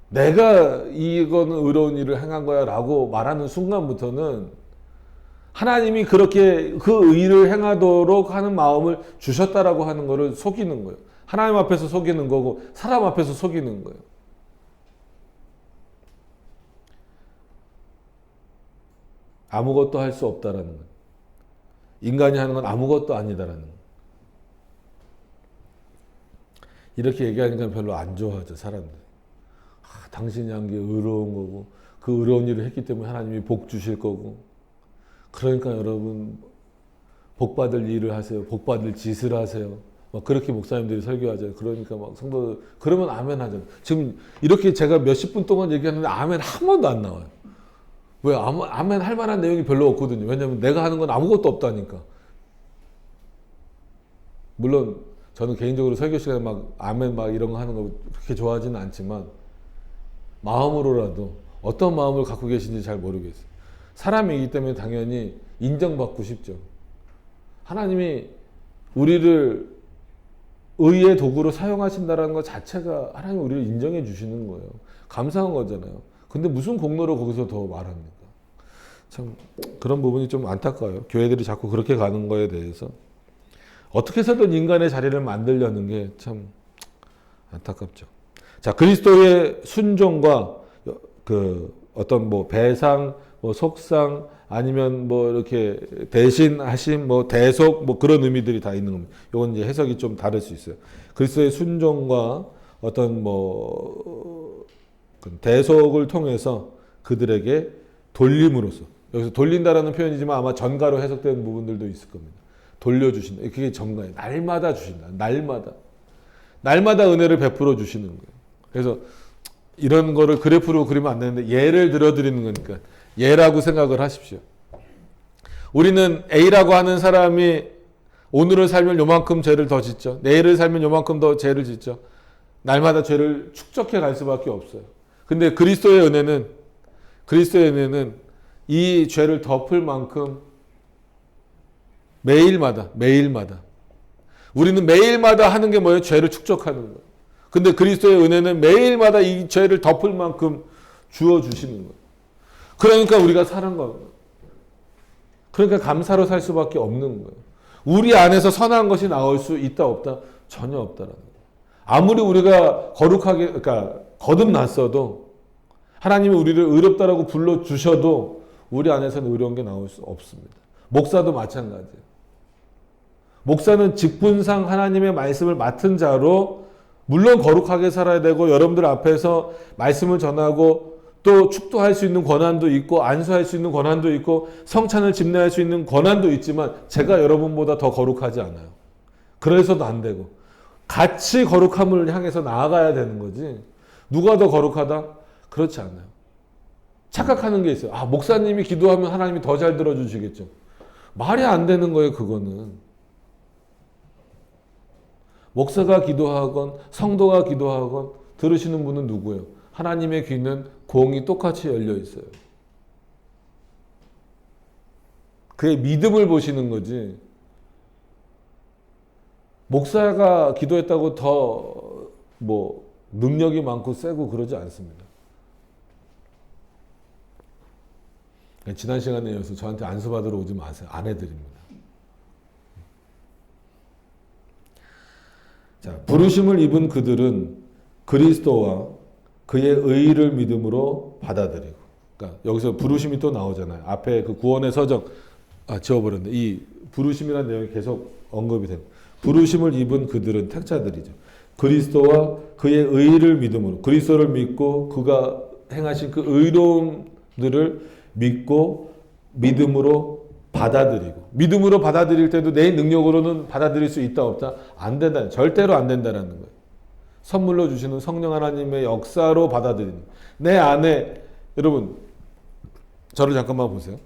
내가 이거는 의로운 일을 행한 거야 라고 말하는 순간부터는 하나님이 그렇게 그 의를 행하도록 하는 마음을 주셨다라고 하는 거를 속이는 거예요. 하나님 앞에서 속이는 거고 사람 앞에서 속이는 거예요. 아무것도 할 수 없다라는 거예요. 인간이 하는 건 아무것도 아니다라는 거예요. 이렇게 얘기하니까 별로 안 좋아하죠, 사람들. 당신이 한 게 의로운 거고, 그 의로운 일을 했기 때문에 하나님이 복 주실 거고. 그러니까 여러분, 복 받을 일을 하세요. 복 받을 짓을 하세요. 막 그렇게 목사님들이 설교하잖아요. 그러니까 막 성도들, 그러면 아멘 하잖아요. 지금 이렇게 제가 몇십 분 동안 얘기하는데 아멘 한 번도 안 나와요. 왜? 아멘 할 만한 내용이 별로 없거든요. 왜냐면 내가 하는 건 아무것도 없다니까. 물론 저는 개인적으로 설교 시간에 막 아멘 막 이런 거 하는 거 그렇게 좋아하지는 않지만 마음으로라도 어떤 마음을 갖고 계신지 잘 모르겠어요. 사람이기 때문에 당연히 인정받고 싶죠. 하나님이 우리를 의의 도구로 사용하신다는 것 자체가 하나님 우리를 인정해 주시는 거예요. 감사한 거잖아요. 근데 무슨 공로로 거기서 더 말합니까? 참 그런 부분이 좀 안타까워요. 교회들이 자꾸 그렇게 가는 거에 대해서 어떻게 해서든 인간의 자리를 만들려는 게 참 안타깝죠. 자, 그리스도의 순종과 그 어떤 뭐 배상, 뭐 속상, 아니면 뭐 이렇게 대신하심, 뭐 대속, 뭐 그런 의미들이 다 있는 겁니다. 이건 이제 해석이 좀 다를 수 있어요. 그리스도의 순종과 어떤 뭐 대속을 통해서 그들에게 돌림으로써, 여기서 돌린다라는 표현이지만 아마 전가로 해석되는 부분들도 있을 겁니다. 돌려주신다. 그게 전가예요. 날마다 주신다. 날마다 은혜를 베풀어 주시는 거예요. 그래서 이런 거를 그래프로 그리면 안 되는데 예를 들어 드리는 거니까 예라고 생각을 하십시오. 우리는 A라고 하는 사람이 오늘을 살면 요만큼 죄를 더 짓죠. 내일을 살면 요만큼 더 죄를 짓죠. 날마다 죄를 축적해 갈 수밖에 없어요. 근데 그리스도의 은혜는 이 죄를 덮을 만큼 매일마다 우리는 매일마다 하는 게 뭐예요? 죄를 축적하는 거예요. 근데 그리스도의 은혜는 매일마다 이 죄를 덮을 만큼 주어주시는 거예요. 그러니까 우리가 사는 거예요. 그러니까 감사로 살 수밖에 없는 거예요. 우리 안에서 선한 것이 나올 수 있다 없다? 전혀 없다라는 거예요. 아무리 우리가 거룩하게, 그러니까 거듭났어도 하나님이 우리를 의롭다라고 불러주셔도 우리 안에서는 의로운 게 나올 수 없습니다. 목사도 마찬가지예요. 목사는 직분상 하나님의 말씀을 맡은 자로 물론 거룩하게 살아야 되고 여러분들 앞에서 말씀을 전하고 또 축도할 수 있는 권한도 있고 안수할 수 있는 권한도 있고 성찬을 집례할 수 있는 권한도 있지만 제가 여러분보다 더 거룩하지 않아요. 그래서도 안 되고 같이 거룩함을 향해서 나아가야 되는 거지. 누가 더 거룩하다? 그렇지 않아요. 착각하는 게 있어요. 목사님이 기도하면 하나님이 더 잘 들어주시겠죠. 말이 안 되는 거예요, 그거는. 목사가 기도하건 성도가 기도하건 들으시는 분은 누구예요? 하나님의 귀는 공이 똑같이 열려 있어요. 그의 믿음을 보시는 거지. 목사가 기도했다고 더 뭐 능력이 많고 세고 그러지 않습니다. 지난 시간에 이어서 저한테 안수 받으러 오지 마세요. 안 해드립니다. 자, 부르심을 입은 그들은 그리스도와 그의 의를 믿음으로 받아들이고. 그러니까 여기서 부르심이 또 나오잖아요. 앞에 그 구원의 서적 지워버렸는데 이 부르심이라는 내용이 계속 언급이 됩니다. 부르심을 입은 그들은 택자들이죠. 그리스도와 그의 의를 믿음으로 그리스도를 믿고 그가 행하신 그 의로움들을 믿고 믿음으로 받아들이고 믿음으로 받아들일 때도 내 능력으로는 받아들일 수 있다 없다? 안 된다. 절대로 안 된다라는 거예요. 선물로 주시는 성령 하나님의 역사로 받아들이는 내 안에 여러분 저를 잠깐만 보세요.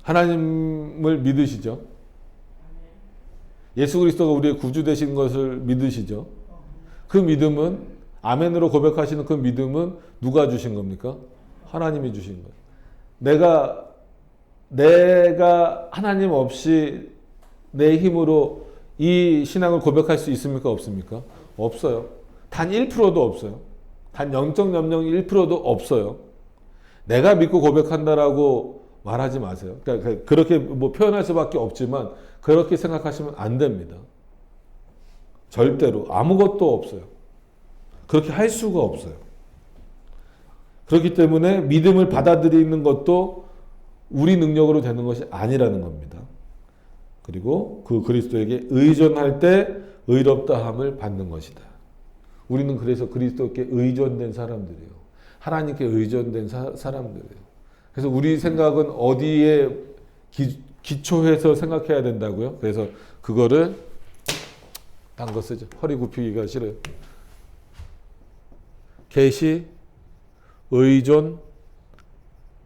하나님을 믿으시죠? 예수 그리스도가 우리의 구주 되신 것을 믿으시죠? 그 믿음은 아멘으로 고백하시는 그 믿음은 누가 주신 겁니까? 하나님이 주신 거예요. 내가 하나님 없이 내 힘으로 이 신앙을 고백할 수 있습니까? 없습니까? 없어요. 단 1%도 없어요. 단 0.001%도 없어요. 내가 믿고 고백한다라고 말하지 마세요. 그러니까 그렇게 뭐 표현할 수밖에 없지만 그렇게 생각하시면 안 됩니다. 절대로 아무것도 없어요. 그렇게 할 수가 없어요. 그렇기 때문에 믿음을 받아들이는 것도 우리 능력으로 되는 것이 아니라는 겁니다. 그리고 그 그리스도에게 의존할 때 의롭다함을 받는 것이다. 우리는 그래서 그리스도께 의존된 사람들이에요. 하나님께 의존된 사람들이에요. 그래서 우리 생각은 어디에 기초해서 생각해야 된다고요? 그래서 그거를 딴 거 쓰죠. 허리 굽히기가 싫어요. 계시, 의존,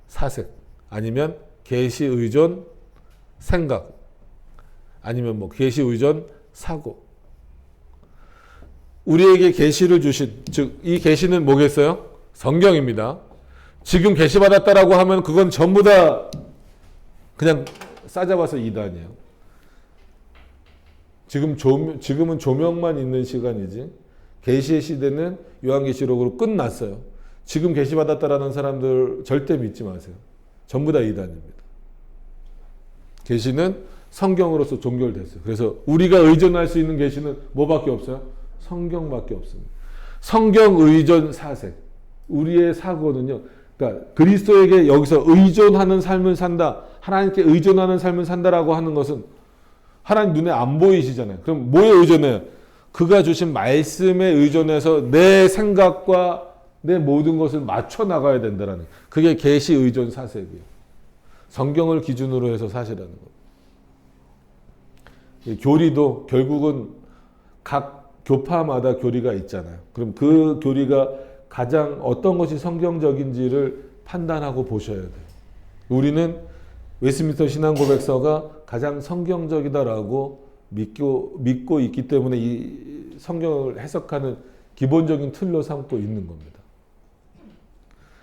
사색 아니면 계시, 의존, 생각 아니면 뭐 계시, 의존, 사고. 우리에게 계시를 주신, 즉 이 계시는 뭐겠어요? 성경입니다. 지금 계시 받았다라고 하면 그건 전부 다 그냥 싸잡아서 이단이에요. 지금은 조명만 있는 시간이지. 계시의 시대는 요한계시록으로 끝났어요. 지금 계시 받았다라는 사람들 절대 믿지 마세요. 전부 다 이단입니다. 계시는 성경으로서 종결됐어요. 그래서 우리가 의존할 수 있는 계시는 뭐밖에 없어요? 성경밖에 없습니다. 성경 의존 사색. 우리의 사고는요. 그러니까 그리스도에게 여기서 의존하는 삶을 산다. 하나님께 의존하는 삶을 산다라고 하는 것은 하나님 눈에 안 보이시잖아요. 그럼 뭐에 의존해요? 그가 주신 말씀에 의존해서 내 생각과 내 모든 것을 맞춰 나가야 된다라는, 그게 계시 의존 사색이에요. 성경을 기준으로 해서 사시라는 것. 교리도 결국은 각 교파마다 교리가 있잖아요. 그럼 그 교리가 가장 어떤 것이 성경적인지를 판단하고 보셔야 돼요. 우리는 웨스트민스터 신앙고백서가 가장 성경적이다라고 믿고 있기 때문에 이 성경을 해석하는 기본적인 틀로 삼고 있는 겁니다.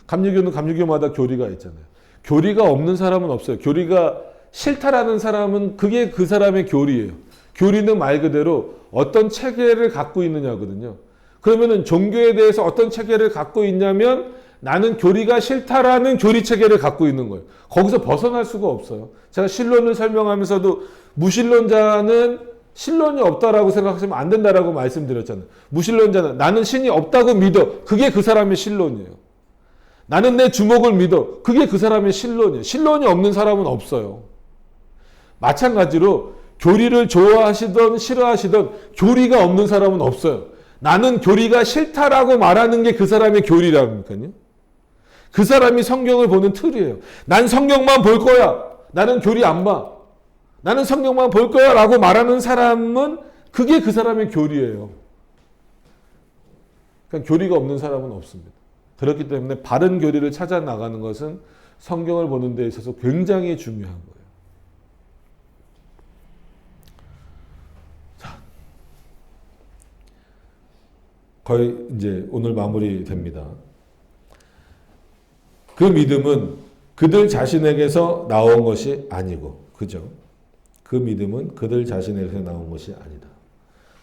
감리교는 감리교마다 교리가 있잖아요. 교리가 없는 사람은 없어요. 교리가 싫다라는 사람은 그게 그 사람의 교리예요. 교리는 말 그대로 어떤 체계를 갖고 있느냐거든요. 그러면은 종교에 대해서 어떤 체계를 갖고 있냐면 나는 교리가 싫다라는 교리 체계를 갖고 있는 거예요. 거기서 벗어날 수가 없어요. 제가 신론을 설명하면서도 무신론자는 신론이 없다라고 생각하시면 안 된다라고 말씀드렸잖아요. 무신론자는 나는 신이 없다고 믿어. 그게 그 사람의 신론이에요. 나는 내 주먹을 믿어. 그게 그 사람의 신론이에요. 신론이 없는 사람은 없어요. 마찬가지로 교리를 좋아하시던 싫어하시던 교리가 없는 사람은 없어요. 나는 교리가 싫다라고 말하는 게 그 사람의 교리라니까요. 그 사람이 성경을 보는 틀이에요. 난 성경만 볼 거야. 나는 교리 안 봐. 나는 성경만 볼 거야 라고 말하는 사람은 그게 그 사람의 교리예요. 그러니까 교리가 없는 사람은 없습니다. 그렇기 때문에 바른 교리를 찾아 나가는 것은 성경을 보는 데 있어서 굉장히 중요한 거예요. 자, 거의 이제 오늘 마무리됩니다. 그 믿음은 그들 자신에게서 나온 것이 아니고, 그죠? 그 믿음은 그들 자신에게서 나온 것이 아니다.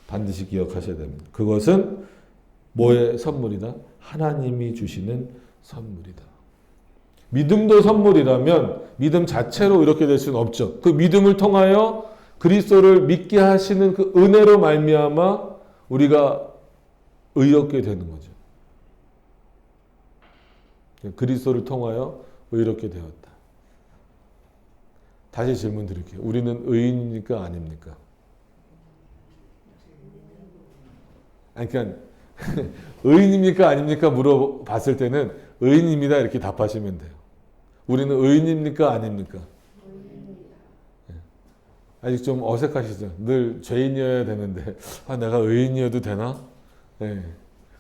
반드시 기억하셔야 됩니다. 그것은 뭐의 선물이다? 하나님이 주시는 선물이다. 믿음도 선물이라면 믿음 자체로 이렇게 될 수는 없죠. 그 믿음을 통하여 그리스도를 믿게 하시는 그 은혜로 말미암아 우리가 의롭게 되는 거죠. 그리스도를 통하여 의롭게 되었다. 다시 질문 드릴게요. 우리는 의인입니까? 아닙니까? 아니, 그러니까 의인입니까? 아닙니까? 물어봤을 때는 의인입니다. 이렇게 답하시면 돼요. 우리는 의인입니까? 아닙니까? 아직 좀 어색하시죠? 늘 죄인이어야 되는데 내가 의인이어도 되나? 네.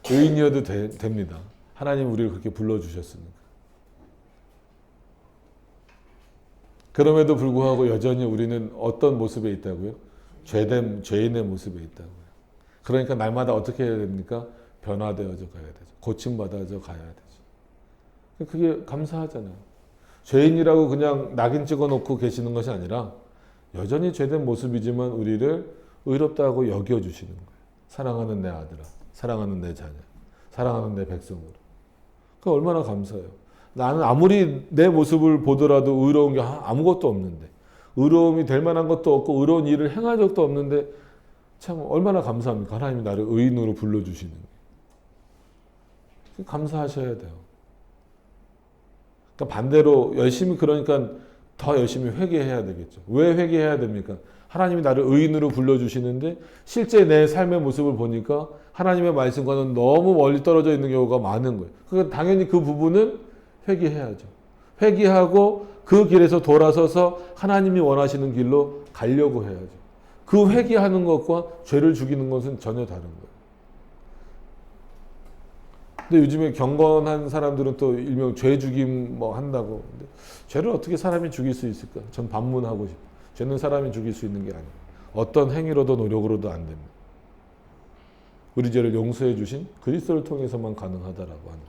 의인이어도 됩니다. 하나님 우리를 그렇게 불러주셨으니까. 그럼에도 불구하고 여전히 우리는 어떤 모습에 있다고요? 죄인의 모습에 있다고요. 그러니까 날마다 어떻게 해야 됩니까? 변화되어져 가야 되죠. 고침받아져 가야 되죠. 그게 감사하잖아요. 죄인이라고 그냥 낙인 찍어놓고 계시는 것이 아니라 여전히 죄된 모습이지만 우리를 의롭다고 여겨주시는 거예요. 사랑하는 내 아들아, 사랑하는 내 자녀, 사랑하는 내 백성으로. 그 얼마나 감사해요. 나는 아무리 내 모습을 보더라도 의로운 게 아무것도 없는데, 의로움이 될 만한 것도 없고 의로운 일을 행한 적도 없는데 참 얼마나 감사합니까? 하나님이 나를 의인으로 불러주시는 게. 감사하셔야 돼요. 그러니까 반대로 열심히 그러니까 더 열심히 회개해야 되겠죠. 왜 회개해야 됩니까? 하나님이 나를 의인으로 불러주시는데 실제 내 삶의 모습을 보니까 하나님의 말씀과는 너무 멀리 떨어져 있는 경우가 많은 거예요. 그러니까 당연히 그 부분은 회개해야죠. 회개하고 그 길에서 돌아서서 하나님이 원하시는 길로 가려고 해야죠. 그 회개하는 것과 죄를 죽이는 것은 전혀 다른 거예요. 근데 요즘에 경건한 사람들은 또 일명 죄 죽임 뭐 한다고. 근데 죄를 어떻게 사람이 죽일 수 있을까? 전 반문하고 싶어요. 죄는 사람이 죽일 수 있는 게 아니에요. 어떤 행위로도 노력으로도 안 됩니다. 우리 죄를 용서해 주신 그리스도를 통해서만 가능하다라고 하는.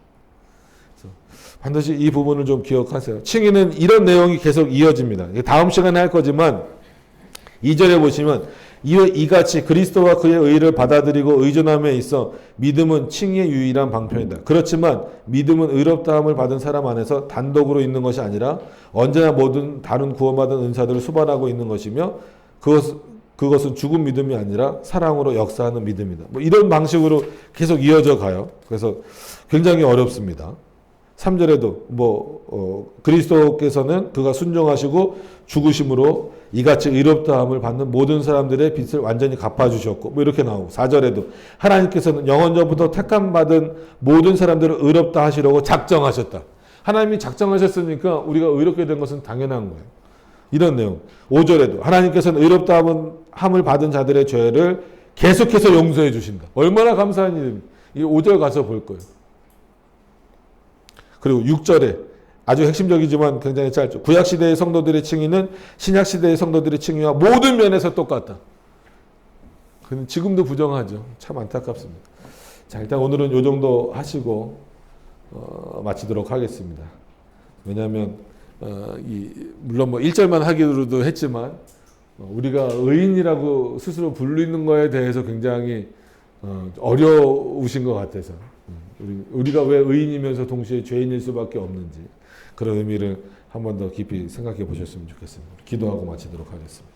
그래서 반드시 이 부분을 좀 기억하세요. 칭의는 이런 내용이 계속 이어집니다. 다음 시간에 할 거지만 2절에 보시면 이같이 그리스도와 그의 의를 받아들이고 의존함에 있어 믿음은 칭의의 유일한 방편이다. 그렇지만 믿음은 의롭다함을 받은 사람 안에서 단독으로 있는 것이 아니라 언제나 모든 다른 구원받은 은사들을 수반하고 있는 것이며 그것은 죽은 믿음이 아니라 사랑으로 역사하는 믿음이다. 뭐 이런 방식으로 계속 이어져 가요. 그래서 굉장히 어렵습니다. 3절에도 그리스도께서는 그가 순종하시고 죽으심으로 이같이 의롭다함을 받는 모든 사람들의 빚을 완전히 갚아주셨고 뭐 이렇게 나오고 4절에도 하나님께서는 영원전부터 택함받은 모든 사람들을 의롭다 하시려고 작정하셨다. 하나님이 작정하셨으니까 우리가 의롭게 된 것은 당연한 거예요. 이런 내용. 5절에도 하나님께서는 의롭다함을 받은 자들의 죄를 계속해서 용서해 주신다. 얼마나 감사한 일입니까? 이 5절 가서 볼 거예요. 그리고 6절에 아주 핵심적이지만 굉장히 짧죠. 구약시대의 성도들의 칭의는 신약시대의 성도들의 칭의와 모든 면에서 똑같다. 근데 지금도 부정하죠. 참 안타깝습니다. 자, 일단 오늘은 이 정도 하시고 마치도록 하겠습니다. 왜냐하면 물론 뭐 1절만 하기로도 했지만 우리가 의인이라고 스스로 부르는 거에 대해서 굉장히 어려우신 것 같아서 우리가 왜 의인이면서 동시에 죄인일 수밖에 없는지 그런 의미를 한 번 더 깊이 생각해 보셨으면 좋겠습니다. 기도하고 마치도록 하겠습니다.